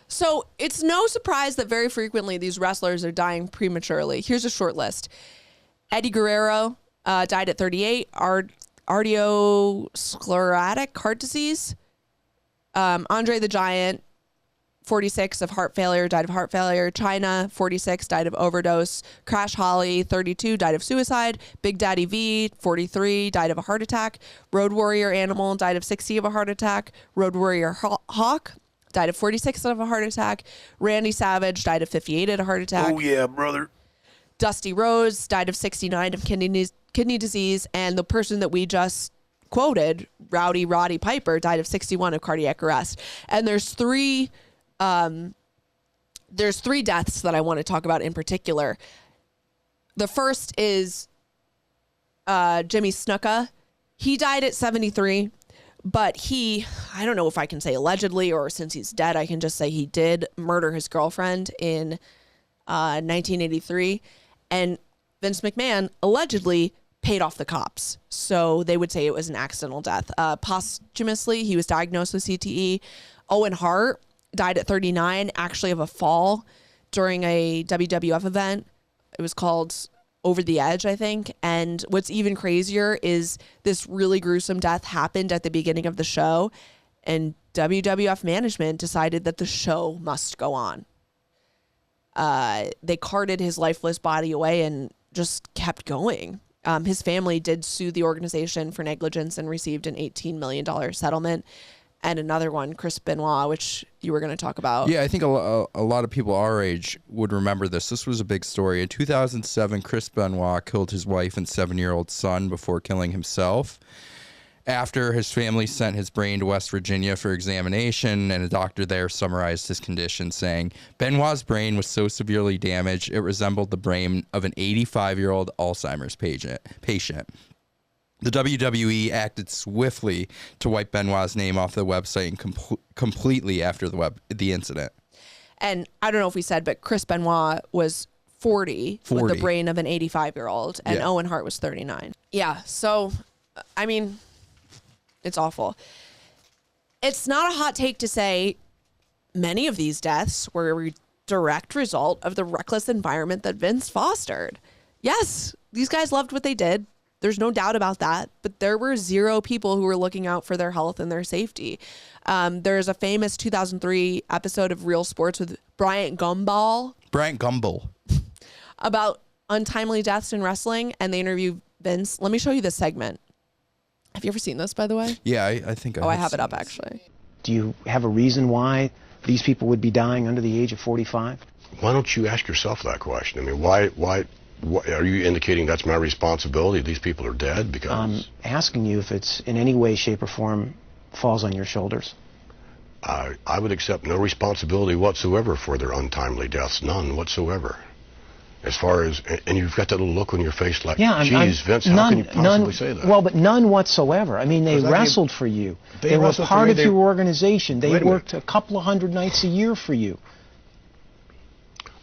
So it's no surprise that very frequently these wrestlers are dying prematurely. Here's a short list. Eddie Guerrero died at 38, arteriosclerotic heart disease. Andre the Giant, 46, of heart failure, died of heart failure. China, 46, died of overdose. Crash Holly, 32, died of suicide. Big Daddy V, 43, died of a heart attack. Road Warrior Animal died of 60 of a heart attack. Road Warrior Hawk died of 46 of a heart attack. Randy Savage died of 58 at a heart attack. Oh, yeah, brother. Dusty Rhodes died of 69 of kidney disease. And the person that we just quoted, Roddy Piper, died of 61 of cardiac arrest. And there's three deaths that I want to talk about in particular. The first is Jimmy Snuka. He died at 73, but I don't know if I can say allegedly, or since he's dead, I can just say he did murder his girlfriend in 1983. And Vince McMahon allegedly paid off the cops. So they would say it was an accidental death. Posthumously, he was diagnosed with CTE. Owen Hart died at 39, actually of a fall during a WWF event. It was called Over the Edge, I think. And what's even crazier is this really gruesome death happened at the beginning of the show, and WWF management decided that the show must go on. They carted his lifeless body away and just kept going. His family did sue the organization for negligence and received an $18 million settlement. And another one, Chris Benoit, which you were going to talk about. Yeah, I think a lot of people our age would remember this. This was a big story. In 2007, Chris Benoit killed his wife and 7-year-old son before killing himself. After his family sent his brain to West Virginia for examination, and a doctor there summarized his condition, saying, Benoit's brain was so severely damaged, it resembled the brain of an 85-year-old Alzheimer's patient. The WWE acted swiftly to wipe Benoit's name off the website and completely after the incident. And I don't know if we said, but Chris Benoit was 40. With the brain of an 85-year-old, and Yeah. Owen Hart was 39. Yeah, so, I mean, it's awful. It's not a hot take to say many of these deaths were a direct result of the reckless environment that Vince fostered. Yes, these guys loved what they did. There's no doubt about that. But there were 0 people who were looking out for their health and their safety. There's a famous 2003 episode of Real Sports with Bryant Gumbel about untimely deaths in wrestling, and they interview Vince. Let me show you this segment. Have you ever seen this, by the way? Yeah, I think I have it up, actually. Do you have a reason why these people would be dying under the age of 45? Why don't you ask yourself that question? I mean, why are you indicating that's my responsibility? These people are dead because... I'm asking you if it's in any way, shape, or form falls on your shoulders. I would accept no responsibility whatsoever for their untimely deaths, none whatsoever. As far as, and you've got that little look on your face like, geez, Vince, how can you possibly say that? Well, but none whatsoever. I mean, they wrestled for you. They were part of your organization. They worked a couple of hundred nights a year for you.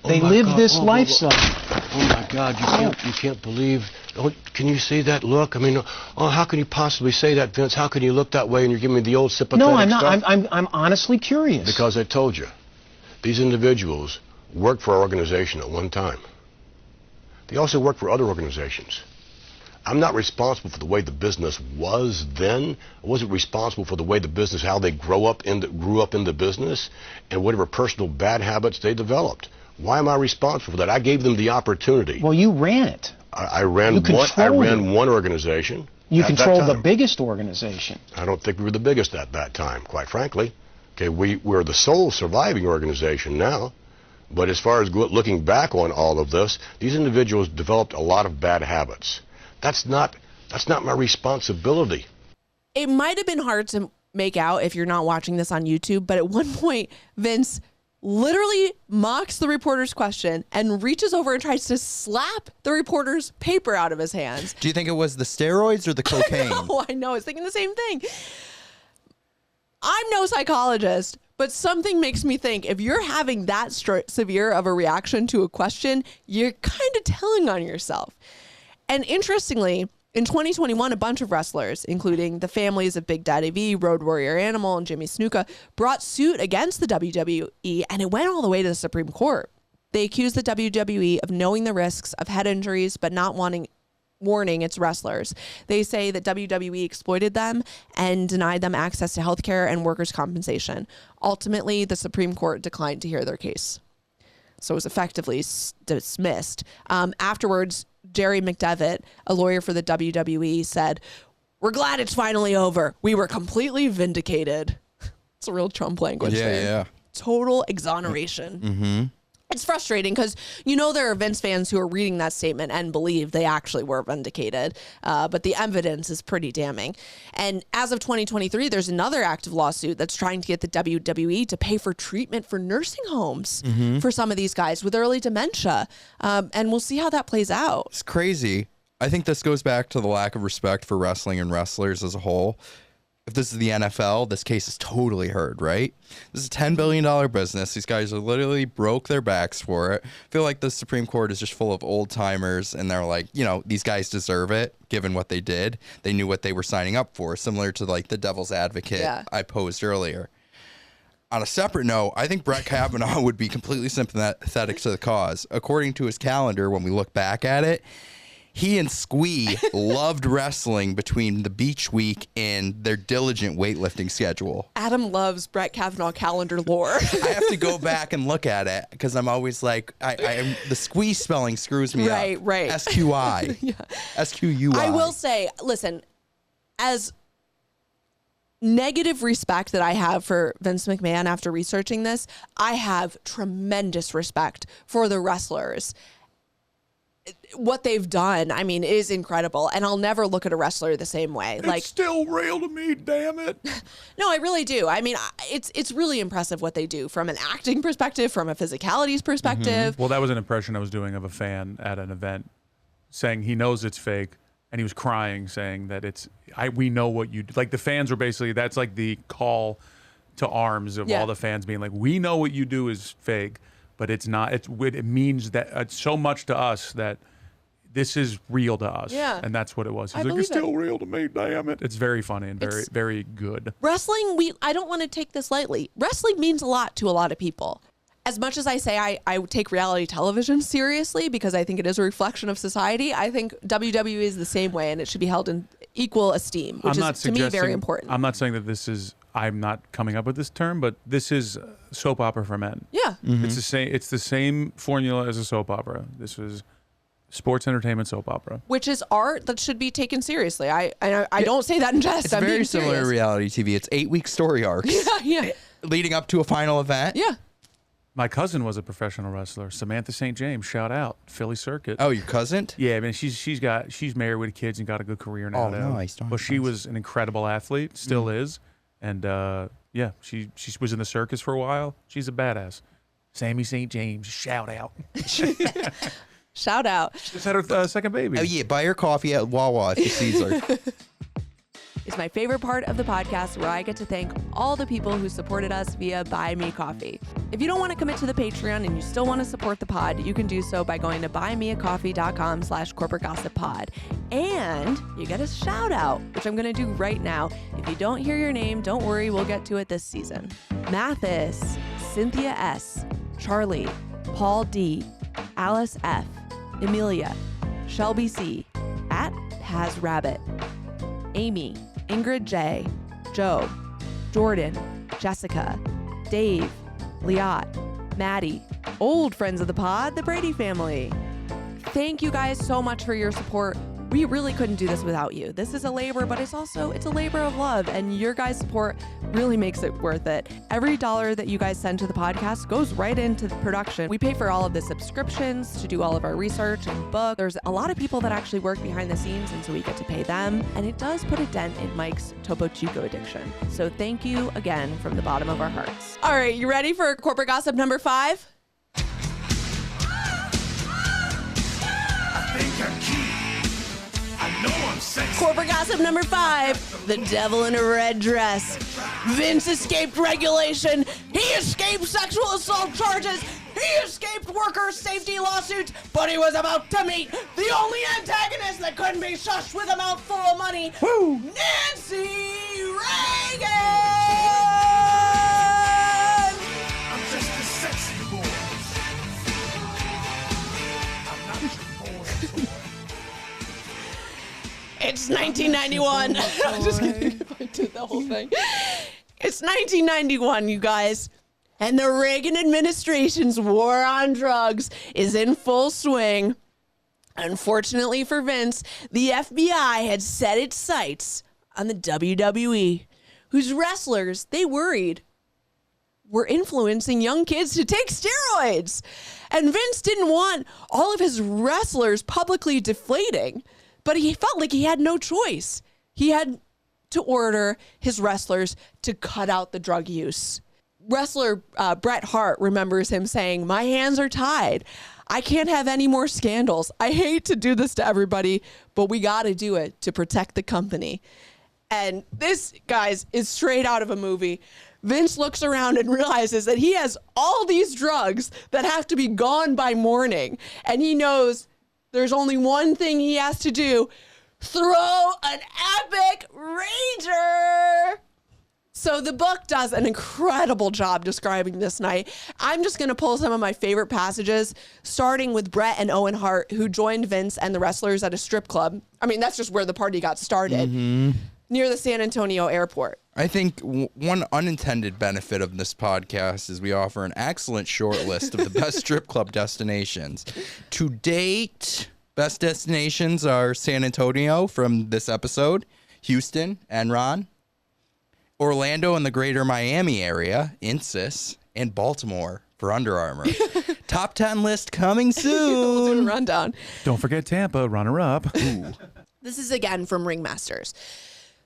They live this lifestyle. Oh my God! You can't believe. Oh, can you see that look? I mean, how can you possibly say that, Vince? How can you look that way and you're giving me the old sympathetic No, I'm not. stuff? I'm honestly curious. Because I told you, these individuals worked for our organization at one time. They also worked for other organizations. I'm not responsible for the way the business was then. I wasn't responsible for the way the business, how they grew up in the business, and whatever personal bad habits they developed. Why am I responsible for that? I gave them the opportunity. Well, you ran it. I ran one organization. You controlled the biggest organization. I don't think we were the biggest at that time, quite frankly. Okay, we're the sole surviving organization now. But as far as looking back on all of this, these individuals developed a lot of bad habits. That's not my responsibility. It might have been hard to make out if you're not watching this on YouTube, but at one point, Vince literally mocks the reporter's question and reaches over and tries to slap the reporter's paper out of his hands. Do you think it was the steroids or the cocaine? I know. I was thinking the same thing. I'm no psychologist, but something makes me think if you're having that severe of a reaction to a question, you're kind of telling on yourself. And interestingly, in 2021, a bunch of wrestlers, including the families of Big Daddy V, Road Warrior Animal, and Jimmy Snuka, brought suit against the WWE, and it went all the way to the Supreme Court. They accused the WWE of knowing the risks of head injuries, but not warning its wrestlers. They say that WWE exploited them and denied them access to healthcare and workers' compensation. Ultimately, the Supreme Court declined to hear their case. So it was effectively dismissed. Afterwards, Jerry McDevitt, a lawyer for the WWE, said, "We're glad it's finally over. We were completely vindicated." It's a real Trump language there. Yeah. Total exoneration. Mm-hmm. It's frustrating because, there are Vince fans who are reading that statement and believe they actually were vindicated. But the evidence is pretty damning. And as of 2023, there's another active lawsuit that's trying to get the WWE to pay for treatment for nursing homes for some of these guys with early dementia. And we'll see how that plays out. It's crazy. I think this goes back to the lack of respect for wrestling and wrestlers as a whole. If this is the NFL, this case is totally heard, right? This is a $10 billion business. These guys are literally broke their backs for it. I feel like the Supreme Court is just full of old timers, and they're like, these guys deserve it, given what they did. They knew what they were signing up for, similar to like the devil's advocate I posed earlier. On a separate note, I think Brett Kavanaugh would be completely sympathetic to the cause. According to his calendar, when we look back at it, he and Squee loved wrestling between the beach week and their diligent weightlifting schedule. Adam loves Brett Kavanaugh calendar lore. I have to go back and look at it because I'm always like, the Squee spelling screws me up. Right. S-Q-I. Yeah. S-Q-U-I. I will say, listen, as negative respect that I have for Vince McMahon after researching this, I have tremendous respect for the wrestlers. What they've done, is incredible. And I'll never look at a wrestler the same way. It's still real to me, damn it. No, I really do. It's really impressive what they do from an acting perspective, from a physicalities perspective. Well, that was an impression I was doing of a fan at an event saying he knows it's fake. And he was crying, saying that we know what you do. Like the fans were basically, that's like the call to arms of all the fans being like, we know what you do is fake. But it's not. It means that it's so much to us that this is real to us. Yeah. And that's what it was. He's like, it's still real to me, damn it. It's very funny and very, very good. Wrestling, I don't want to take this lightly. Wrestling means a lot to a lot of people. As much as I say I take reality television seriously because I think it is a reflection of society, I think WWE is the same way and it should be held in equal esteem, which is, to me, very important. I'm not saying that this is, I'm not coming up with this term, but this is soap opera for men. Yeah. Mm-hmm. It's the same formula as a soap opera. This was sports entertainment soap opera. Which is art that should be taken seriously. I don't say that in jest. It's very similar to reality TV. It's 8-week story arcs. Yeah. Leading up to a final event. Yeah. My cousin was a professional wrestler, Samantha St. James. Shout out, Philly Circuit. Oh, your cousin? Yeah, she's married with kids and got a good career now. Oh, nice. But she was an incredible athlete, still is, and she was in the circus for a while. She's a badass. Sammy St. James, shout out. Shout out. Just had her second baby. Oh yeah, buy her coffee at Wawa if you see her. is my favorite part of the podcast, where I get to thank all the people who supported us via Buy Me Coffee. If you don't want to commit to the Patreon and you still want to support the pod, you can do so by going to buymeacoffee.com/corporategossippod. And you get a shout out, which I'm going to do right now. If you don't hear your name, don't worry, we'll get to it this season. Mathis, Cynthia S., Charlie, Paul D., Alice F., Emilia, Shelby C., @Paz Rabbit, Amy, Ingrid J., Joe, Jordan, Jessica, Dave, Liat, Maddie, old friends of the pod, the Brady family. Thank you guys so much for your support. We really couldn't do this without you. This is a labor, but it's a labor of love, and your guys' support really makes it worth it. Every dollar that you guys send to the podcast goes right into the production. We pay for all of the subscriptions to do all of our research and book. There's a lot of people that actually work behind the scenes, and so we get to pay them, and it does put a dent in Mike's Topo Chico addiction. So thank you again from the bottom of our hearts. All right, you ready for corporate gossip number 5? I think I'm cute. I know I'm sexy. Corporate gossip number 5, the devil in a red dress. Vince escaped regulation. He escaped sexual assault charges. He escaped worker safety lawsuits, but he was about to meet the only antagonist that couldn't be shushed with a mouthful of money. Woo! Nancy Reagan! I'm just a sexy boy. I'm not your boy. It's 1991. I'm just kidding if I did the whole thing. It's 1991, you guys. And the Reagan administration's war on drugs is in full swing. Unfortunately for Vince, the FBI had set its sights on the WWE, whose wrestlers, they worried, were influencing young kids to take steroids. And Vince didn't want all of his wrestlers publicly deflating, but he felt like he had no choice. He had to order his wrestlers to cut out the drug use. Wrestler Bret Hart remembers him saying, "My hands are tied. I can't have any more scandals. I hate to do this to everybody, but we got to do it to protect the company." And this, guys, is straight out of a movie. Vince looks around and realizes that he has all these drugs that have to be gone by morning. And he knows there's only one thing he has to do: throw an epic rager. So the book does an incredible job describing this night. I'm just going to pull some of my favorite passages, starting with Bret and Owen Hart, who joined Vince and the wrestlers at a strip club. I mean, that's just where the party got started, near the San Antonio airport. I think one unintended benefit of this podcast is we offer an excellent short list of the best strip club destinations. To date, best destinations are San Antonio from this episode, Houston, Enron, Orlando and the greater Miami area, Insys, and Baltimore for Under Armour. Top 10 list coming soon. We'll do a rundown. Don't forget Tampa, runner-up. Ooh. This is again from Ringmasters.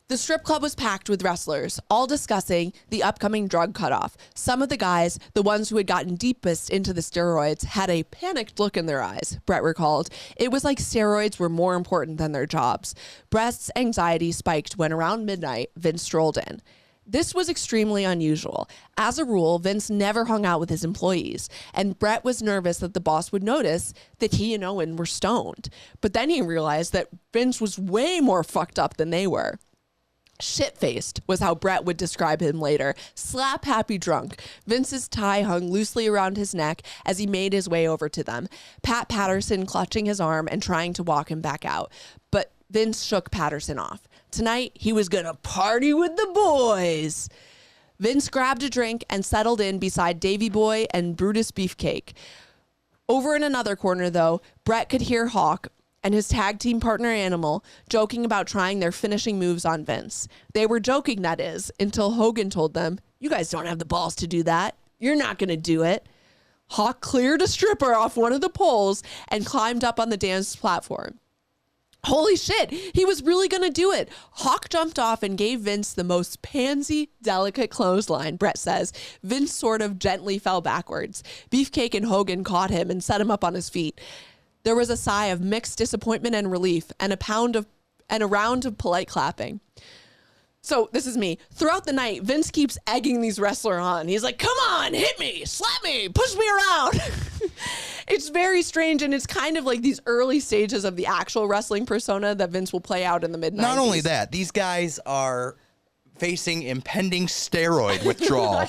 The strip club was packed with wrestlers, all discussing the upcoming drug cutoff. Some of the guys, the ones who had gotten deepest into the steroids, had a panicked look in their eyes, Bret recalled. It was like steroids were more important than their jobs. Bret's anxiety spiked when around midnight, Vince strolled in. This was extremely unusual. As a rule, Vince never hung out with his employees, and Bret was nervous that the boss would notice that he and Owen were stoned. But then he realized that Vince was way more fucked up than they were. Shit-faced was how Bret would describe him later. Slap-happy drunk. Vince's tie hung loosely around his neck as he made his way over to them, Pat Patterson clutching his arm and trying to walk him back out. But Vince shook Patterson off. Tonight, he was gonna party with the boys. Vince grabbed a drink and settled in beside Davey Boy and Brutus Beefcake. Over in another corner, though, Bret could hear Hawk and his tag team partner Animal joking about trying their finishing moves on Vince. They were joking, that is, until Hogan told them, "You guys don't have the balls to do that. You're not gonna do it." Hawk cleared a stripper off one of the poles and climbed up on the dance platform. Holy shit, he was really going to do it. Hawk jumped off and gave Vince the most pansy, delicate clothesline, Bret says. Vince sort of gently fell backwards. Beefcake and Hogan caught him and set him up on his feet. There was a sigh of mixed disappointment and relief and a round of polite clapping. So this is me. Throughout the night, Vince keeps egging these wrestlers on. He's like, come on, hit me, slap me, push me around. It's very strange, and it's kind of like these early stages of the actual wrestling persona that Vince will play out in the mid-90s. Not only that, these guys are facing impending steroid withdrawal.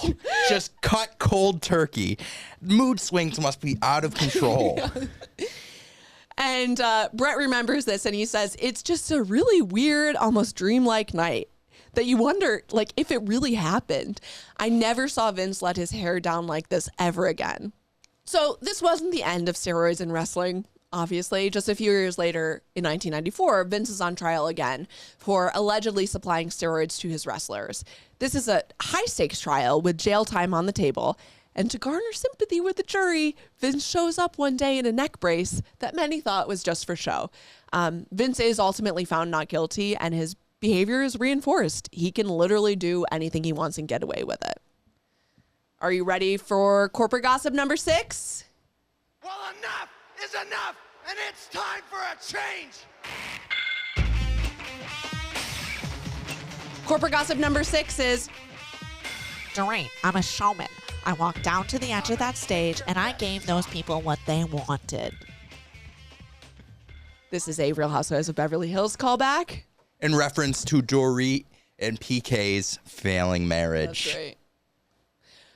Just cut cold turkey. Mood swings must be out of control. And Brett remembers this, and he says, it's just a really weird, almost dreamlike night that you wonder, like, if it really happened. I never saw Vince let his hair down like this ever again. So this wasn't the end of steroids in wrestling, obviously. Just a few years later, in 1994, Vince is on trial again for allegedly supplying steroids to his wrestlers. This is a high-stakes trial with jail time on the table. And to garner sympathy with the jury, Vince shows up one day in a neck brace that many thought was just for show. Vince is ultimately found not guilty, and his behavior is reinforced. He can literally do anything he wants and get away with it. Are you ready for corporate gossip number 6? Well, enough is enough, and it's time for a change. Corporate gossip number 6 is, Doreen, I'm a showman. I walked down to the edge of that stage and I gave those people what they wanted. this is a Real Housewives of Beverly Hills callback. In reference to Dorit and PK's failing marriage. That's right.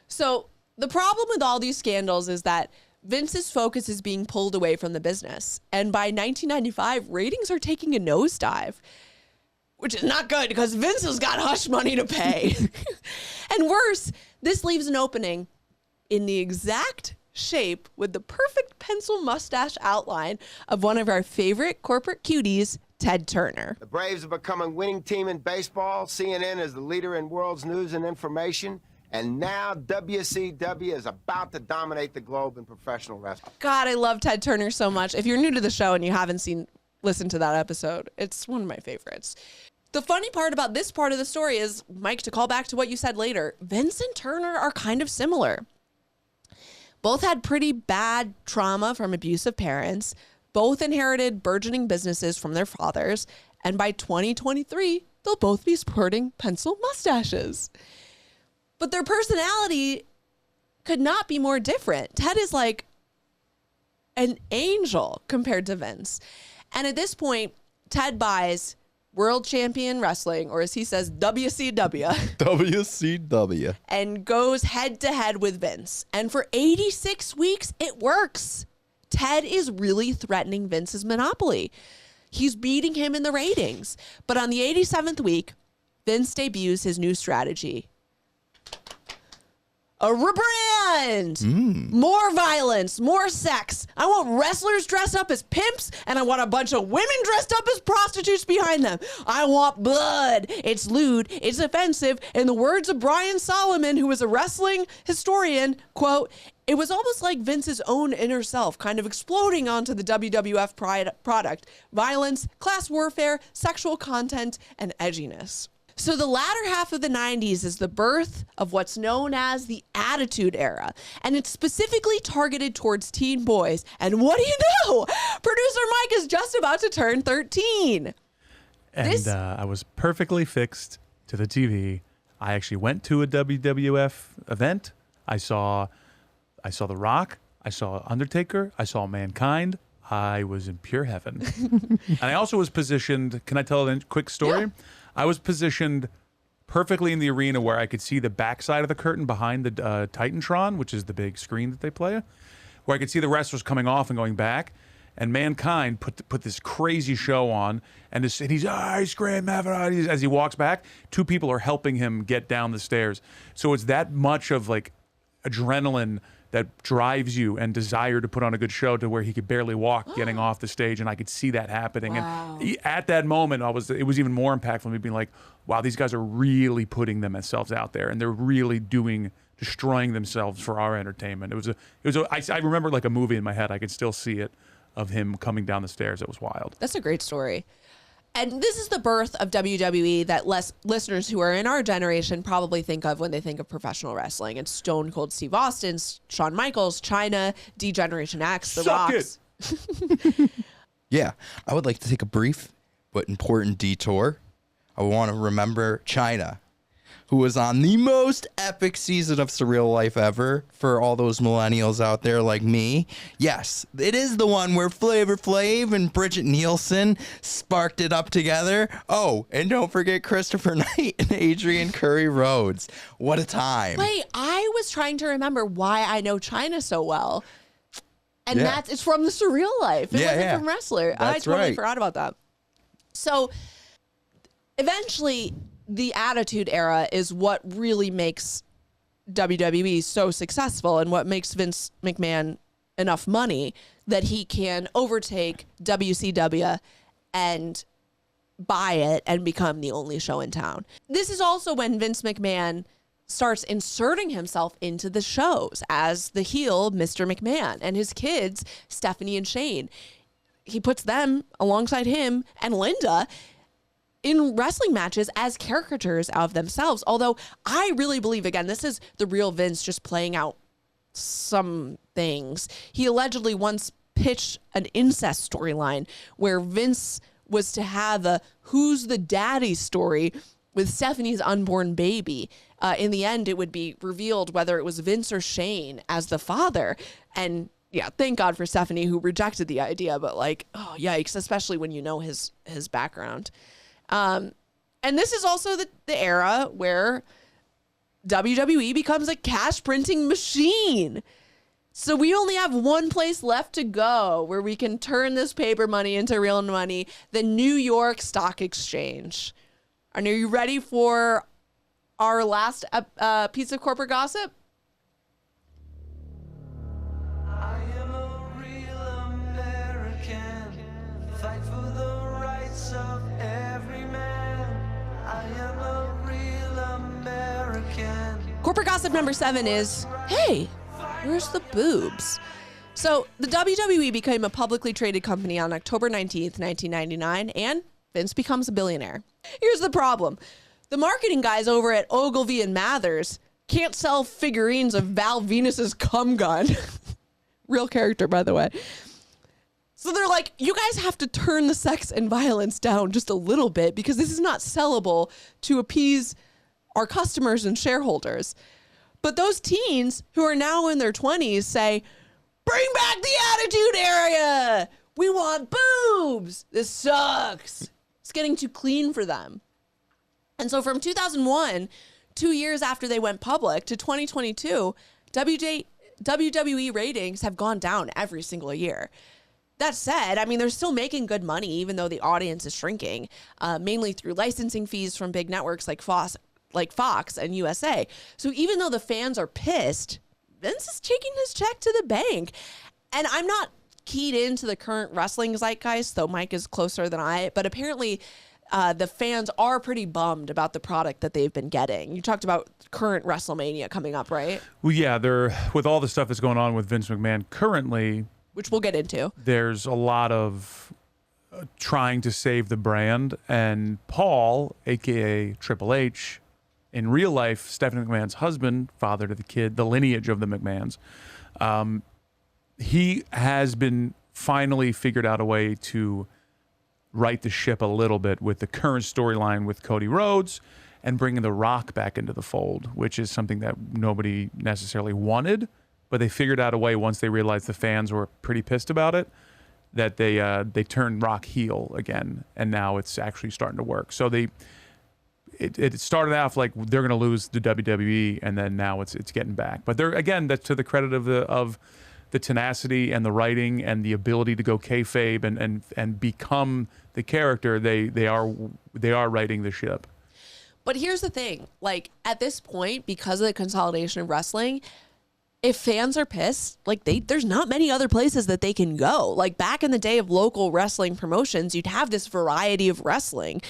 So the problem with all these scandals is that Vince's focus is being pulled away from the business. And by 1995, ratings are taking a nosedive, which is not good because Vince has got hush money to pay. And worse, this leaves an opening in the exact shape with the perfect pencil mustache outline of one of our favorite corporate cuties, Ted Turner. The Braves have become a winning team in baseball. CNN is the leader in world's news and information. And now WCW is about to dominate the globe in professional wrestling. God, I love Ted Turner so much. If you're new to the show and you haven't listened to that episode, it's one of my favorites. The funny part about this part of the story is, Mike, to call back to what you said later, Vince and Turner are kind of similar. Both had pretty bad trauma from abusive parents. Both inherited burgeoning businesses from their fathers. And by 2023, they'll both be sporting pencil mustaches. But their personality could not be more different. Ted is like an angel compared to Vince. And at this point, Ted buys World Champion Wrestling, or as he says, WCW. WCW. And goes head to head with Vince. And for 86 weeks, it works. Ted is really threatening Vince's monopoly. He's beating him in the ratings. But on the 87th week, Vince debuts his new strategy. A rebrand! More violence, more sex. I want wrestlers dressed up as pimps, and I want a bunch of women dressed up as prostitutes behind them. I want blood. It's lewd. It's offensive. In the words of Brian Solomon, who is a wrestling historian, quote, it was almost like Vince's own inner self kind of exploding onto the WWF product. Violence, class warfare, sexual content, and edginess. So the latter half of the 90s is the birth of what's known as the Attitude Era. And it's specifically targeted towards teen boys. And what do you know? Producer Mike is just about to turn 13. And I was perfectly fixed to the TV. I actually went to a WWF event. I saw The Rock. I saw Undertaker. I saw Mankind. I was in pure heaven. And I also was positioned, can I tell a quick story? Yeah. I was positioned perfectly in the arena where I could see the backside of the curtain behind the Titantron, which is the big screen that they play, where I could see the wrestlers coming off and going back. And Mankind put this crazy show on, and he's screaming as he walks back. Two people are helping him get down the stairs. So it's that much of like adrenaline that drives you and desire to put on a good show to where he could barely walk getting off the stage, and I could see that happening. Wow. And at that moment, it was even more impactful me being like, wow, these guys are really putting themselves out there, and they're really destroying themselves for our entertainment. I remember like a movie in my head. I could still see it of him coming down the stairs. It was wild. That's a great story. And this is the birth of WWE that listeners who are in our generation probably think of when they think of professional wrestling. It's Stone Cold Steve Austin, Shawn Michaels, Chyna, D-Generation X, The Rocks. Yeah, I would like to take a brief but important detour. I want to remember China, who was on the most epic season of Surreal Life ever for all those millennials out there like me. Yes, it is the one where Flavor Flav and Bridget Nielsen sparked it up together. Oh, and don't forget Christopher Knight and Adrian Curry Rhodes. What a time. Wait, I was trying to remember why I know China so well. And Yeah. it's from the Surreal Life. It wasn't from Wrestler. I That's totally right. forgot about that. So eventually, the Attitude Era is what really makes WWE so successful and what makes Vince McMahon enough money that he can overtake WCW and buy it and become the only show in town. This is also when Vince McMahon starts inserting himself into the shows as the heel Mr. McMahon, and his kids, Stephanie and Shane. He puts them alongside him and Linda in wrestling matches as caricatures of themselves. Although I really believe, again, this is the real Vince just playing out some things. He allegedly once pitched an incest storyline where Vince was to have a who's the daddy story with Stephanie's unborn baby. In the end, it would be revealed whether it was Vince or Shane as the father. And yeah, thank God for Stephanie, who rejected the idea, but like, oh, yikes, especially when you know his background. And this is also the era where WWE becomes a cash printing machine. So we only have one place left to go where we can turn this paper money into real money, the New York Stock Exchange. And are you ready for our last piece of corporate gossip? I am a real American. Fight for the rights of every man. I am a real American. Corporate gossip number 7 is, hey, where's the boobs? So the WWE became a publicly traded company on October 19th, 1999, and Vince becomes a billionaire. Here's the problem. The marketing guys over at Ogilvy and Mathers can't sell figurines of Val Venus's cum gun. Real character, by the way. So they're like, you guys have to turn the sex and violence down just a little bit because this is not sellable to appease our customers and shareholders. But those teens who are now in their 20s say, bring back the Attitude Era. We want boobs. This sucks. It's getting too clean for them. And so from 2001, 2 years after they went public, to 2022, WWE ratings have gone down every single year. That said, I mean, they're still making good money, even though the audience is shrinking, mainly through licensing fees from big networks like Fox and USA. So even though the fans are pissed, Vince is taking his check to the bank. And I'm not keyed into the current wrestling zeitgeist, though Mike is closer than I, but apparently the fans are pretty bummed about the product that they've been getting. You talked about current WrestleMania coming up, right? Well, yeah, they're with all the stuff that's going on with Vince McMahon currently, which we'll get into. There's a lot of trying to save the brand, and Paul, aka Triple H, in real life, Stephanie McMahon's husband, father to the kid, the lineage of the McMahons, he has been finally figured out a way to right the ship a little bit with the current storyline with Cody Rhodes and bringing The Rock back into the fold, which is something that nobody necessarily wanted, but they figured out a way once they realized the fans were pretty pissed about it, that they turned Rock heel again, and now it's actually starting to work. So it started off like they're going to lose the WWE, and then now it's getting back. But they're, again, that's to the credit of the tenacity and the writing and the ability to go kayfabe and become the character. They are righting the ship. But here's the thing, like at this point, because of the consolidation of wrestling, if fans are pissed, like there's not many other places that they can go. Like back in the day of local wrestling promotions, you'd have this variety of wrestling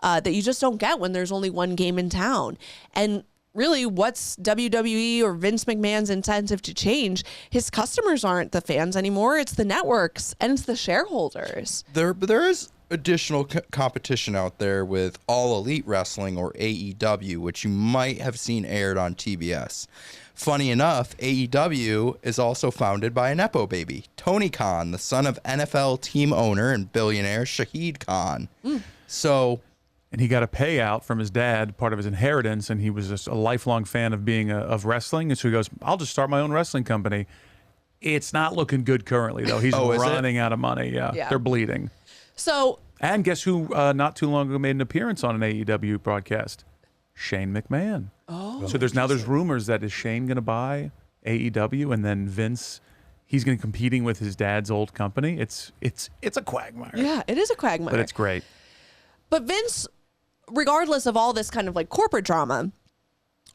that you just don't get when there's only one game in town. And really, what's WWE or Vince McMahon's incentive to change? His customers aren't the fans anymore. It's the networks and it's the shareholders. There is additional competition out there with All Elite Wrestling, or AEW, which you might have seen aired on TBS. Funny enough, AEW is also founded by a Nepo baby, Tony Khan, the son of NFL team owner and billionaire Shahid Khan. So and he got a payout from his dad, part of his inheritance, and he was just a lifelong fan of being of wrestling. And so he goes, I'll just start my own wrestling company. It's not looking good currently, though. He's running out of money. Yeah, they're bleeding. So, and guess who not too long ago made an appearance on an AEW broadcast? Shane McMahon. Oh. So there's rumors that is Shane going to buy AEW, and then Vince, he's going to be competing with his dad's old company. It's a quagmire. Yeah, it is a quagmire. But it's great. But Vince, regardless of all this kind of like corporate drama,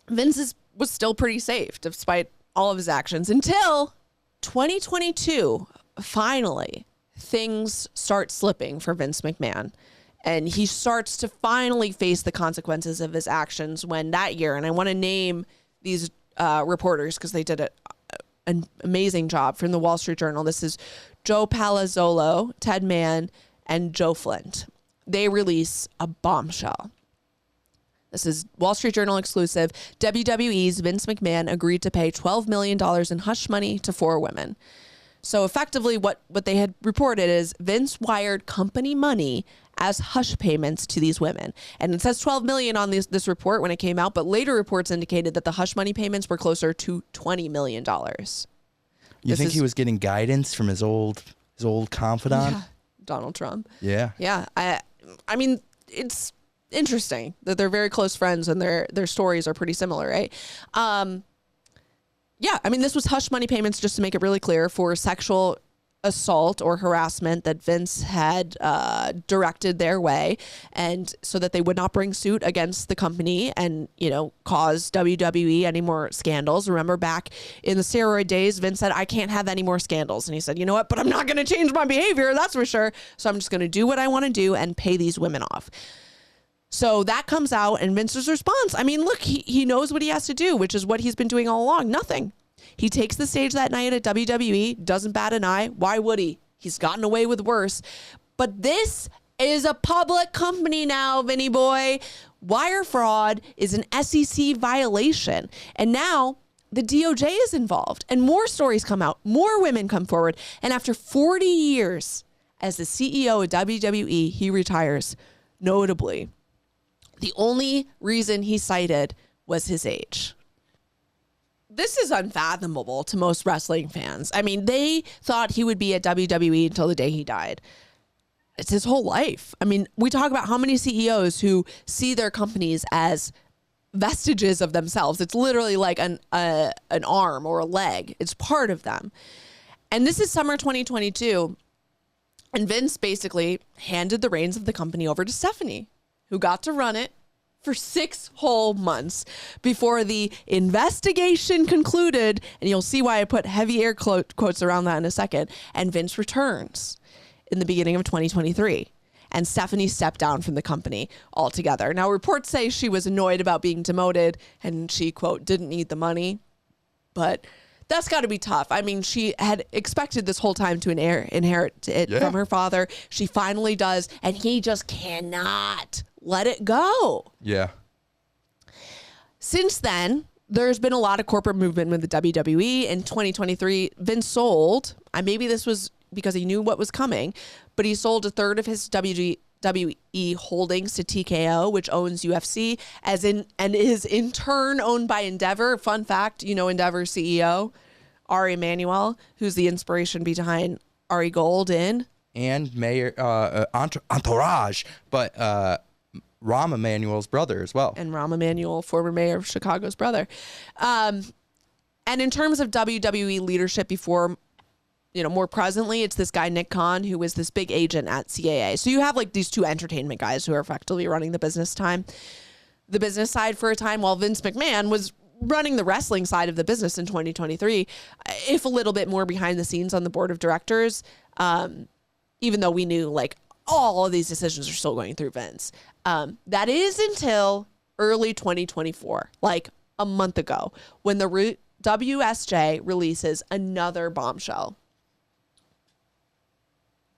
Vince was still pretty safe despite all of his actions until 2022. Finally, things start slipping for Vince McMahon. And he starts to finally face the consequences of his actions when that year, and I want to name these reporters because they did an amazing job from the Wall Street Journal. This is Joe Palazzolo, Ted Mann, and Joe Flint. They release a bombshell. This is Wall Street Journal exclusive. WWE's Vince McMahon agreed to pay $12 million in hush money to 4 women. So effectively what they had reported is Vince wired company money as hush payments to these women. And it says $12 million on this report when it came out, but later reports indicated that the hush money payments were closer to $20 million. You think he was getting guidance from his old confidant? Yeah, Donald Trump. Yeah. Yeah. I mean, it's interesting that they're very close friends and their stories are pretty similar, right? Yeah, I mean, this was hush money payments, just to make it really clear, for sexual assault or harassment that Vince had directed their way, and so that they would not bring suit against the company and, cause WWE any more scandals. Remember back in the steroid days, Vince said, I can't have any more scandals. And he said, you know what, but I'm not going to change my behavior, that's for sure. So I'm just going to do what I want to do and pay these women off. So that comes out, and Vince's response, I mean, look, he knows what he has to do, which is what he's been doing all along. Nothing. He takes the stage that night at WWE, doesn't bat an eye. Why would he? He's gotten away with worse. But this is a public company now, Vinny boy. Wire fraud is an SEC violation. And now the DOJ is involved, and more stories come out. More women come forward. And after 40 years as the CEO of WWE, he retires. Notably, the only reason he cited was his age. This is unfathomable to most wrestling fans. I mean, they thought he would be at WWE until the day he died. It's his whole life. I mean, we talk about how many CEOs who see their companies as vestiges of themselves. It's literally like an arm or a leg. It's part of them. And this is summer 2022. And Vince basically handed the reins of the company over to Stephanie, who got to run it for 6 whole months before the investigation concluded. And you'll see why I put heavy air quotes around that in a second. And Vince returns in the beginning of 2023. And Stephanie stepped down from the company altogether. Now, reports say she was annoyed about being demoted and she, quote, didn't need the money. But that's got to be tough. I mean, she had expected this whole time to inherit it from her father. She finally does. And he just cannot let it go. Yeah. Since then, there's been a lot of corporate movement with the WWE. In 2023, Vince sold, maybe this was because he knew what was coming, but he sold a third of his WWE holdings to TKO, which owns UFC, and is in turn owned by Endeavor. Fun fact, Endeavor CEO, Ari Emanuel, who's the inspiration behind Ari Gold and Mayor Entourage, but Rahm Emanuel's brother as well. And Rahm Emanuel, former mayor of Chicago's brother. And in terms of WWE leadership before, more presently, it's this guy, Nick Khan, who was this big agent at CAA. So you have like these two entertainment guys who are effectively running the business side for a time, while Vince McMahon was running the wrestling side of the business in 2023, if a little bit more behind the scenes on the board of directors, even though we knew like all of these decisions are still going through Vince. That is until early 2024, like a month ago, when the WSJ releases another bombshell.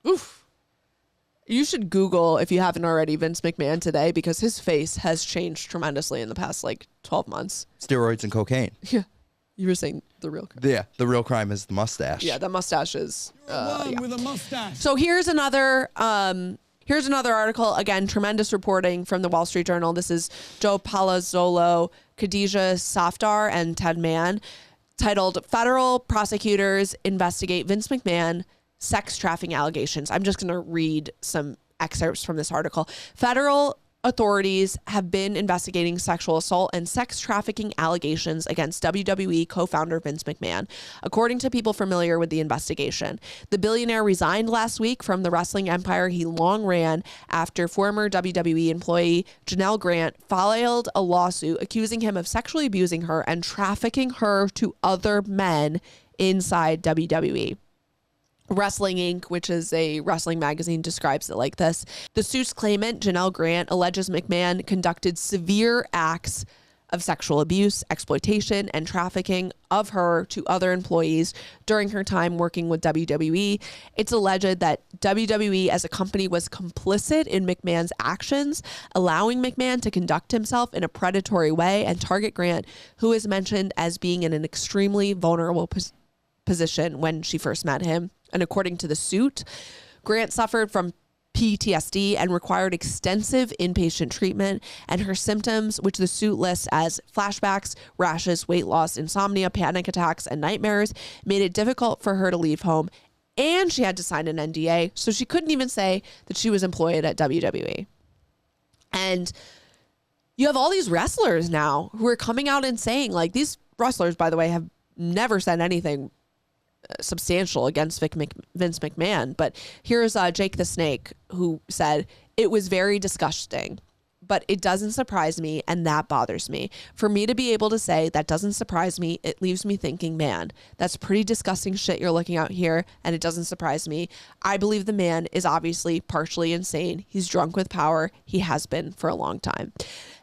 Oof. You should Google, if you haven't already, Vince McMahon today, because his face has changed tremendously in the past 12 months. Steroids and cocaine. Yeah. You were saying the real crime. Yeah, the real crime is the mustache. Yeah, the mustache is. With a mustache. So here's another Here's another article. Again, tremendous reporting from the Wall Street Journal. This is Joe Palazzolo, Khadija Safdar, and Ted Mann, titled Federal Prosecutors Investigate Vince McMahon Sex Trafficking Allegations. I'm just going to read some excerpts from this article. Federal authorities have been investigating sexual assault and sex trafficking allegations against WWE co-founder Vince McMahon, according to people familiar with the investigation. The billionaire resigned last week from the wrestling empire he long ran after former WWE employee Janelle Grant filed a lawsuit accusing him of sexually abusing her and trafficking her to other men inside WWE. Wrestling Inc., which is a wrestling magazine, describes it like this. The suit's claimant, Janelle Grant, alleges McMahon conducted severe acts of sexual abuse, exploitation, and trafficking of her to other employees during her time working with WWE. It's alleged that WWE as a company was complicit in McMahon's actions, allowing McMahon to conduct himself in a predatory way and target Grant, who is mentioned as being in an extremely vulnerable position when she first met him. And according to the suit, Grant suffered from PTSD and required extensive inpatient treatment, and her symptoms, which the suit lists as flashbacks, rashes, weight loss, insomnia, panic attacks, and nightmares, made it difficult for her to leave home, and she had to sign an NDA, so she couldn't even say that she was employed at WWE. And you have all these wrestlers now who are coming out and saying, like, these wrestlers, by the way, have never said anything substantial against Vince McMahon. But here's Jake the Snake, who said, "It was very disgusting, but it doesn't surprise me, and that bothers me. For me to be able to say that doesn't surprise me, it leaves me thinking, man, that's pretty disgusting shit you're looking out here, and it doesn't surprise me. I believe the man is obviously partially insane. He's drunk with power. He has been for a long time."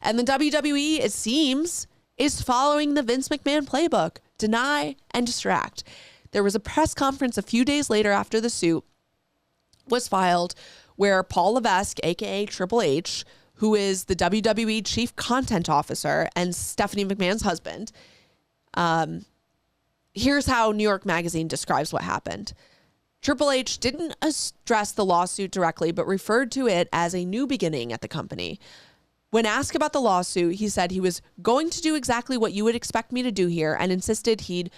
And the WWE, it seems, is following the Vince McMahon playbook: deny and distract. There was a press conference a few days later after the suit was filed where Paul Levesque, aka Triple H, who is the WWE chief content officer and Stephanie McMahon's husband, here's how New York Magazine describes what happened. Triple H didn't address the lawsuit directly, but referred to it as a new beginning at the company. When asked about the lawsuit, he said he was going to do exactly what you would expect me to do here and insisted he'd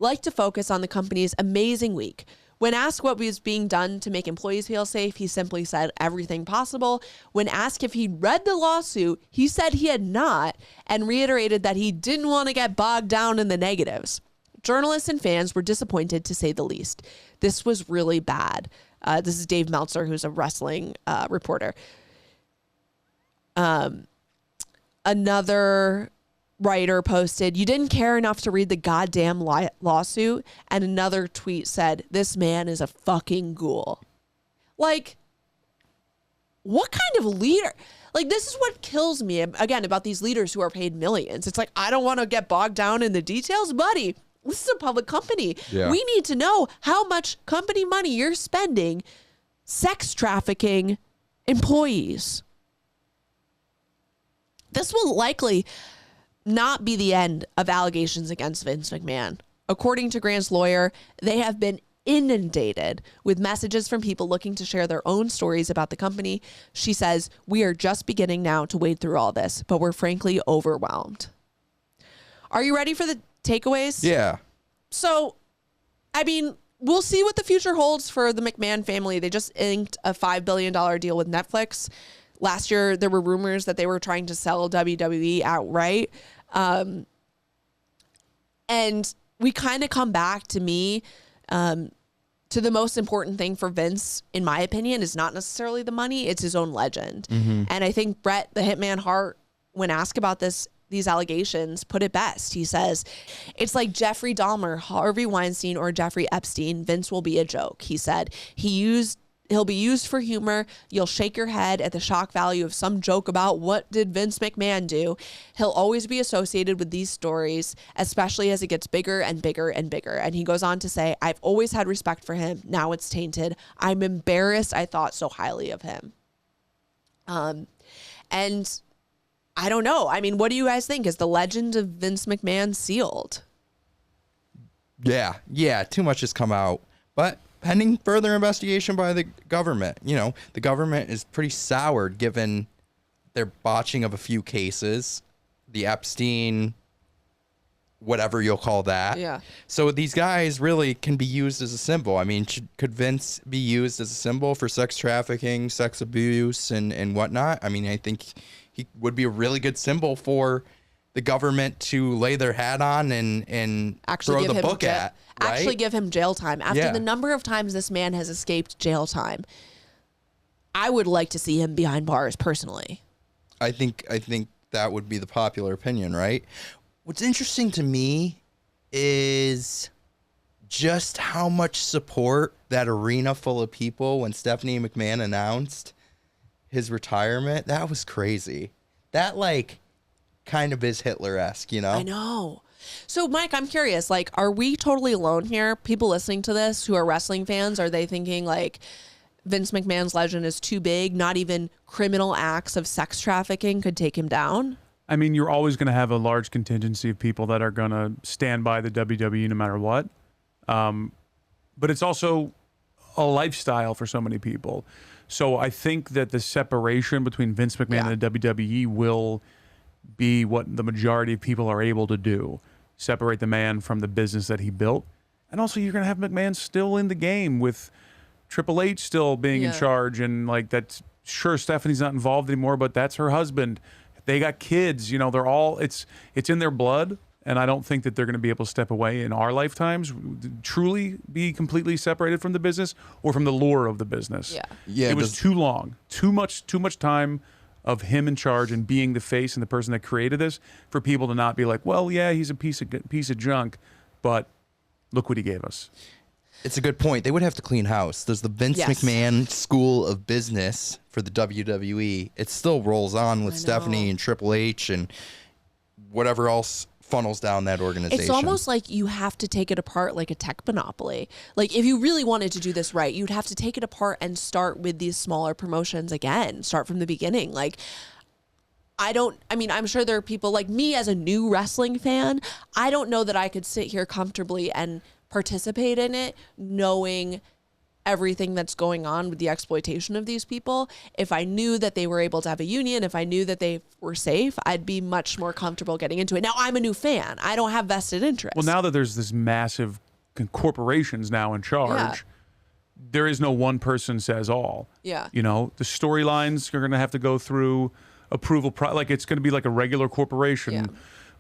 like to focus on the company's amazing week. When asked what was being done to make employees feel safe, he simply said everything possible. When asked if he'd read the lawsuit, he said he had not and reiterated that he didn't want to get bogged down in the negatives. Journalists and fans were disappointed, to say the least. This was really bad. This is Dave Meltzer, who's a wrestling reporter. Another writer posted, "You didn't care enough to read the goddamn lawsuit." And another tweet said, "This man is a fucking ghoul." Like, what kind of leader? Like, this is what kills me, again, about these leaders who are paid millions. It's like, I don't want to get bogged down in the details, buddy. This is a public company. Yeah. We need to know how much company money you're spending sex trafficking employees. This will likely not be the end of allegations against Vince McMahon. According to Grant's lawyer, they have been inundated with messages from people looking to share their own stories about the company. She says, "We are just beginning now to wade through all this, but we're frankly overwhelmed." Are you ready for the takeaways? Yeah. So, I mean, we'll see what the future holds for the McMahon family. They just inked a $5 billion deal with Netflix. Last year, there were rumors that they were trying to sell WWE outright. And we kind of come back to me to the most important thing for Vince, in my opinion, is not necessarily the money. It's his own legend. Mm-hmm. And I think Bret the Hitman Hart, when asked about these allegations, put it best. He says, "It's like Jeffrey Dahmer, Harvey Weinstein, or Jeffrey Epstein. Vince will be a joke." He said, he'll be used for humor. You'll shake your head at the shock value of some joke about what did Vince McMahon do. He'll always be associated with these stories, especially as it gets bigger and bigger and bigger. And he goes on to say, "I've always had respect for him. Now it's tainted. I'm embarrassed I thought so highly of him." And I don't know. I mean, what do you guys think? Is the legend of Vince McMahon sealed? Yeah. Too much has come out, but pending further investigation by the government. You know, the government is pretty soured given their botching of a few cases, the Epstein, whatever you'll call that. Yeah. So these guys really can be used as a symbol. I mean, could Vince be used as a symbol for sex trafficking, sex abuse, and whatnot? I mean, I think he would be a really good symbol for the government to lay their hat on and Actually throw the book at. Right? Actually give him jail time. After the number of times this man has escaped jail time, I would like to see him behind bars personally. I think that would be the popular opinion, right? What's interesting to me is just how much support that arena full of people when Stephanie McMahon announced his retirement. That was crazy. That like kind of is Hitler-esque, you know? I know. So, Mike, I'm curious, like, are we totally alone here? People listening to this who are wrestling fans, are they thinking like Vince McMahon's legend is too big? Not even criminal acts of sex trafficking could take him down? I mean, you're always going to have a large contingency of people that are going to stand by the WWE no matter what. But it's also a lifestyle for so many people. So I think that the separation between Vince McMahon and the WWE will be what the majority of people are able to do. Separate the man from the business that he built. And also you're going to have McMahon still in the game with Triple H still being in charge. And like that's sure Stephanie's not involved anymore, but that's her husband. They got kids, you know, they're all, it's in their blood. And I don't think that they're going to be able to step away in our lifetimes, truly be completely separated from the business or from the lure of the business. Yeah. It was too long, too much time of him in charge and being the face and the person that created this for people to not be like, well, yeah, he's a piece of junk, but look what he gave us. It's a good point. They would have to clean house. There's the Vince McMahon School of Business for the WWE. It still rolls on with Stephanie and Triple H and whatever else funnels down that organization. It's almost like you have to take it apart like a tech monopoly. Like if you really wanted to do this right, you'd have to take it apart and start with these smaller promotions again. Start from the beginning. Like I'm sure there are people like me as a new wrestling fan. I don't know that I could sit here comfortably and participate in it knowing everything that's going on with the exploitation of these people. If I knew that they were able to have a union, if I knew that they were safe, I'd be much more comfortable getting into it. Now I'm a new fan. I don't have vested interest. Well, now that there's this massive corporations now in charge, there is no one person says all. Yeah. You know, the storylines are going to have to go through approval. Like it's going to be like a regular corporation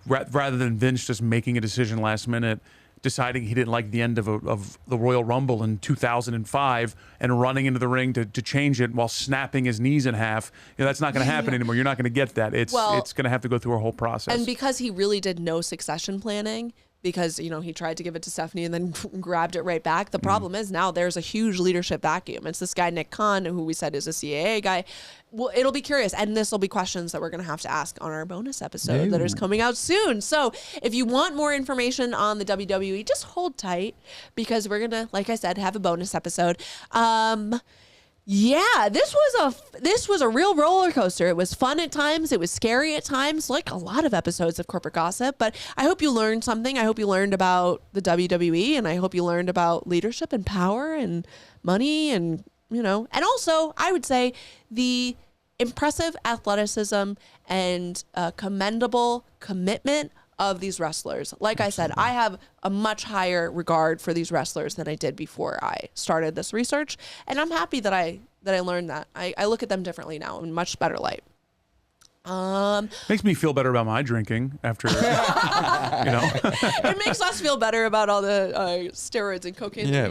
rather than Vince just making a decision last minute, deciding he didn't like the end of the Royal Rumble in 2005 and running into the ring to change it while snapping his knees in half. You know, that's not going to happen anymore. You're not going to get that. It's going to have to go through a whole process. And because he really did no succession planning, because, you know, he tried to give it to Stephanie and then grabbed it right back. The problem is now there's a huge leadership vacuum. It's this guy, Nick Khan, who we said is a CAA guy. Well, it'll be curious. And this will be questions that we're going to have to ask on our bonus episode that is coming out soon. So if you want more information on the WWE, just hold tight because we're going to, like I said, have a bonus episode. Yeah, this was a real roller coaster. It was fun at times. It was scary at times, like a lot of episodes of Corporate Gossip. But I hope you learned something. I hope you learned about the WWE, and I hope you learned about leadership and power and money and, you know, and also I would say the impressive athleticism and commendable commitment of these wrestlers. Like I said, I have a much higher regard for these wrestlers than I did before I started this research. And I'm happy that I learned that. I look at them differently now in much better light. Makes me feel better about my drinking after, you know. It makes us feel better about all the steroids and cocaine. Yeah,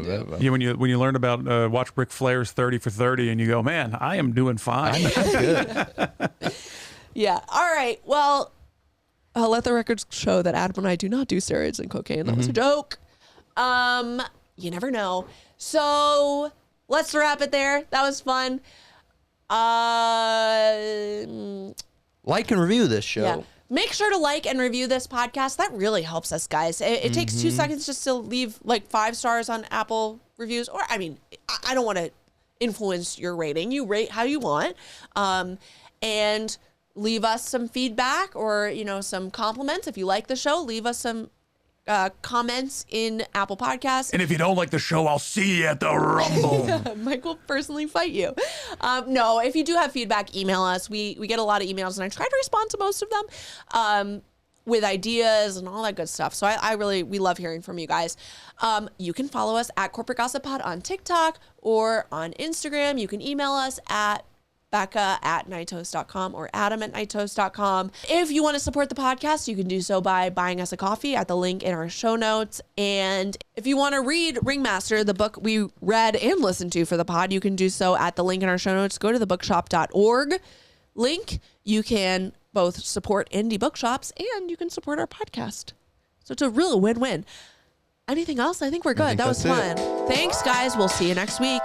when you learn about watch Ric Flair's 30 for 30 and you go, man, I am doing fine. I'm good. Yeah. All right. Well, I'll let the records show that Adam and I do not do steroids and cocaine. That was a joke. You never know. So let's wrap it there. That was fun. Like and review this show. Yeah. Make sure to like and review this podcast. That really helps us, guys. It takes 2 seconds just to leave like 5 stars on Apple reviews. Or, I mean, I don't want to influence your rating. You rate how you want. And leave us some feedback or, you know, some compliments. If you like the show, leave us some comments in Apple Podcasts. And if you don't like the show, I'll see you at the Rumble. Mike will personally fight you. No, if you do have feedback, email us. We get a lot of emails, and I try to respond to most of them with ideas and all that good stuff. So we love hearing from you guys. You can follow us at Corporate Gossip Pod on TikTok or on Instagram. You can email us at Becca@nighttoast.com or Adam@nighttoast.com. If you want to support the podcast, you can do so by buying us a coffee at the link in our show notes. And if you want to read Ringmaster, the book we read and listened to for the pod, you can do so at the link in our show notes. Go to the bookshop.org link. You can both support indie bookshops and you can support our podcast. So it's a real win-win. Anything else? I think we're good. That was fun. Thanks, guys. We'll see you next week.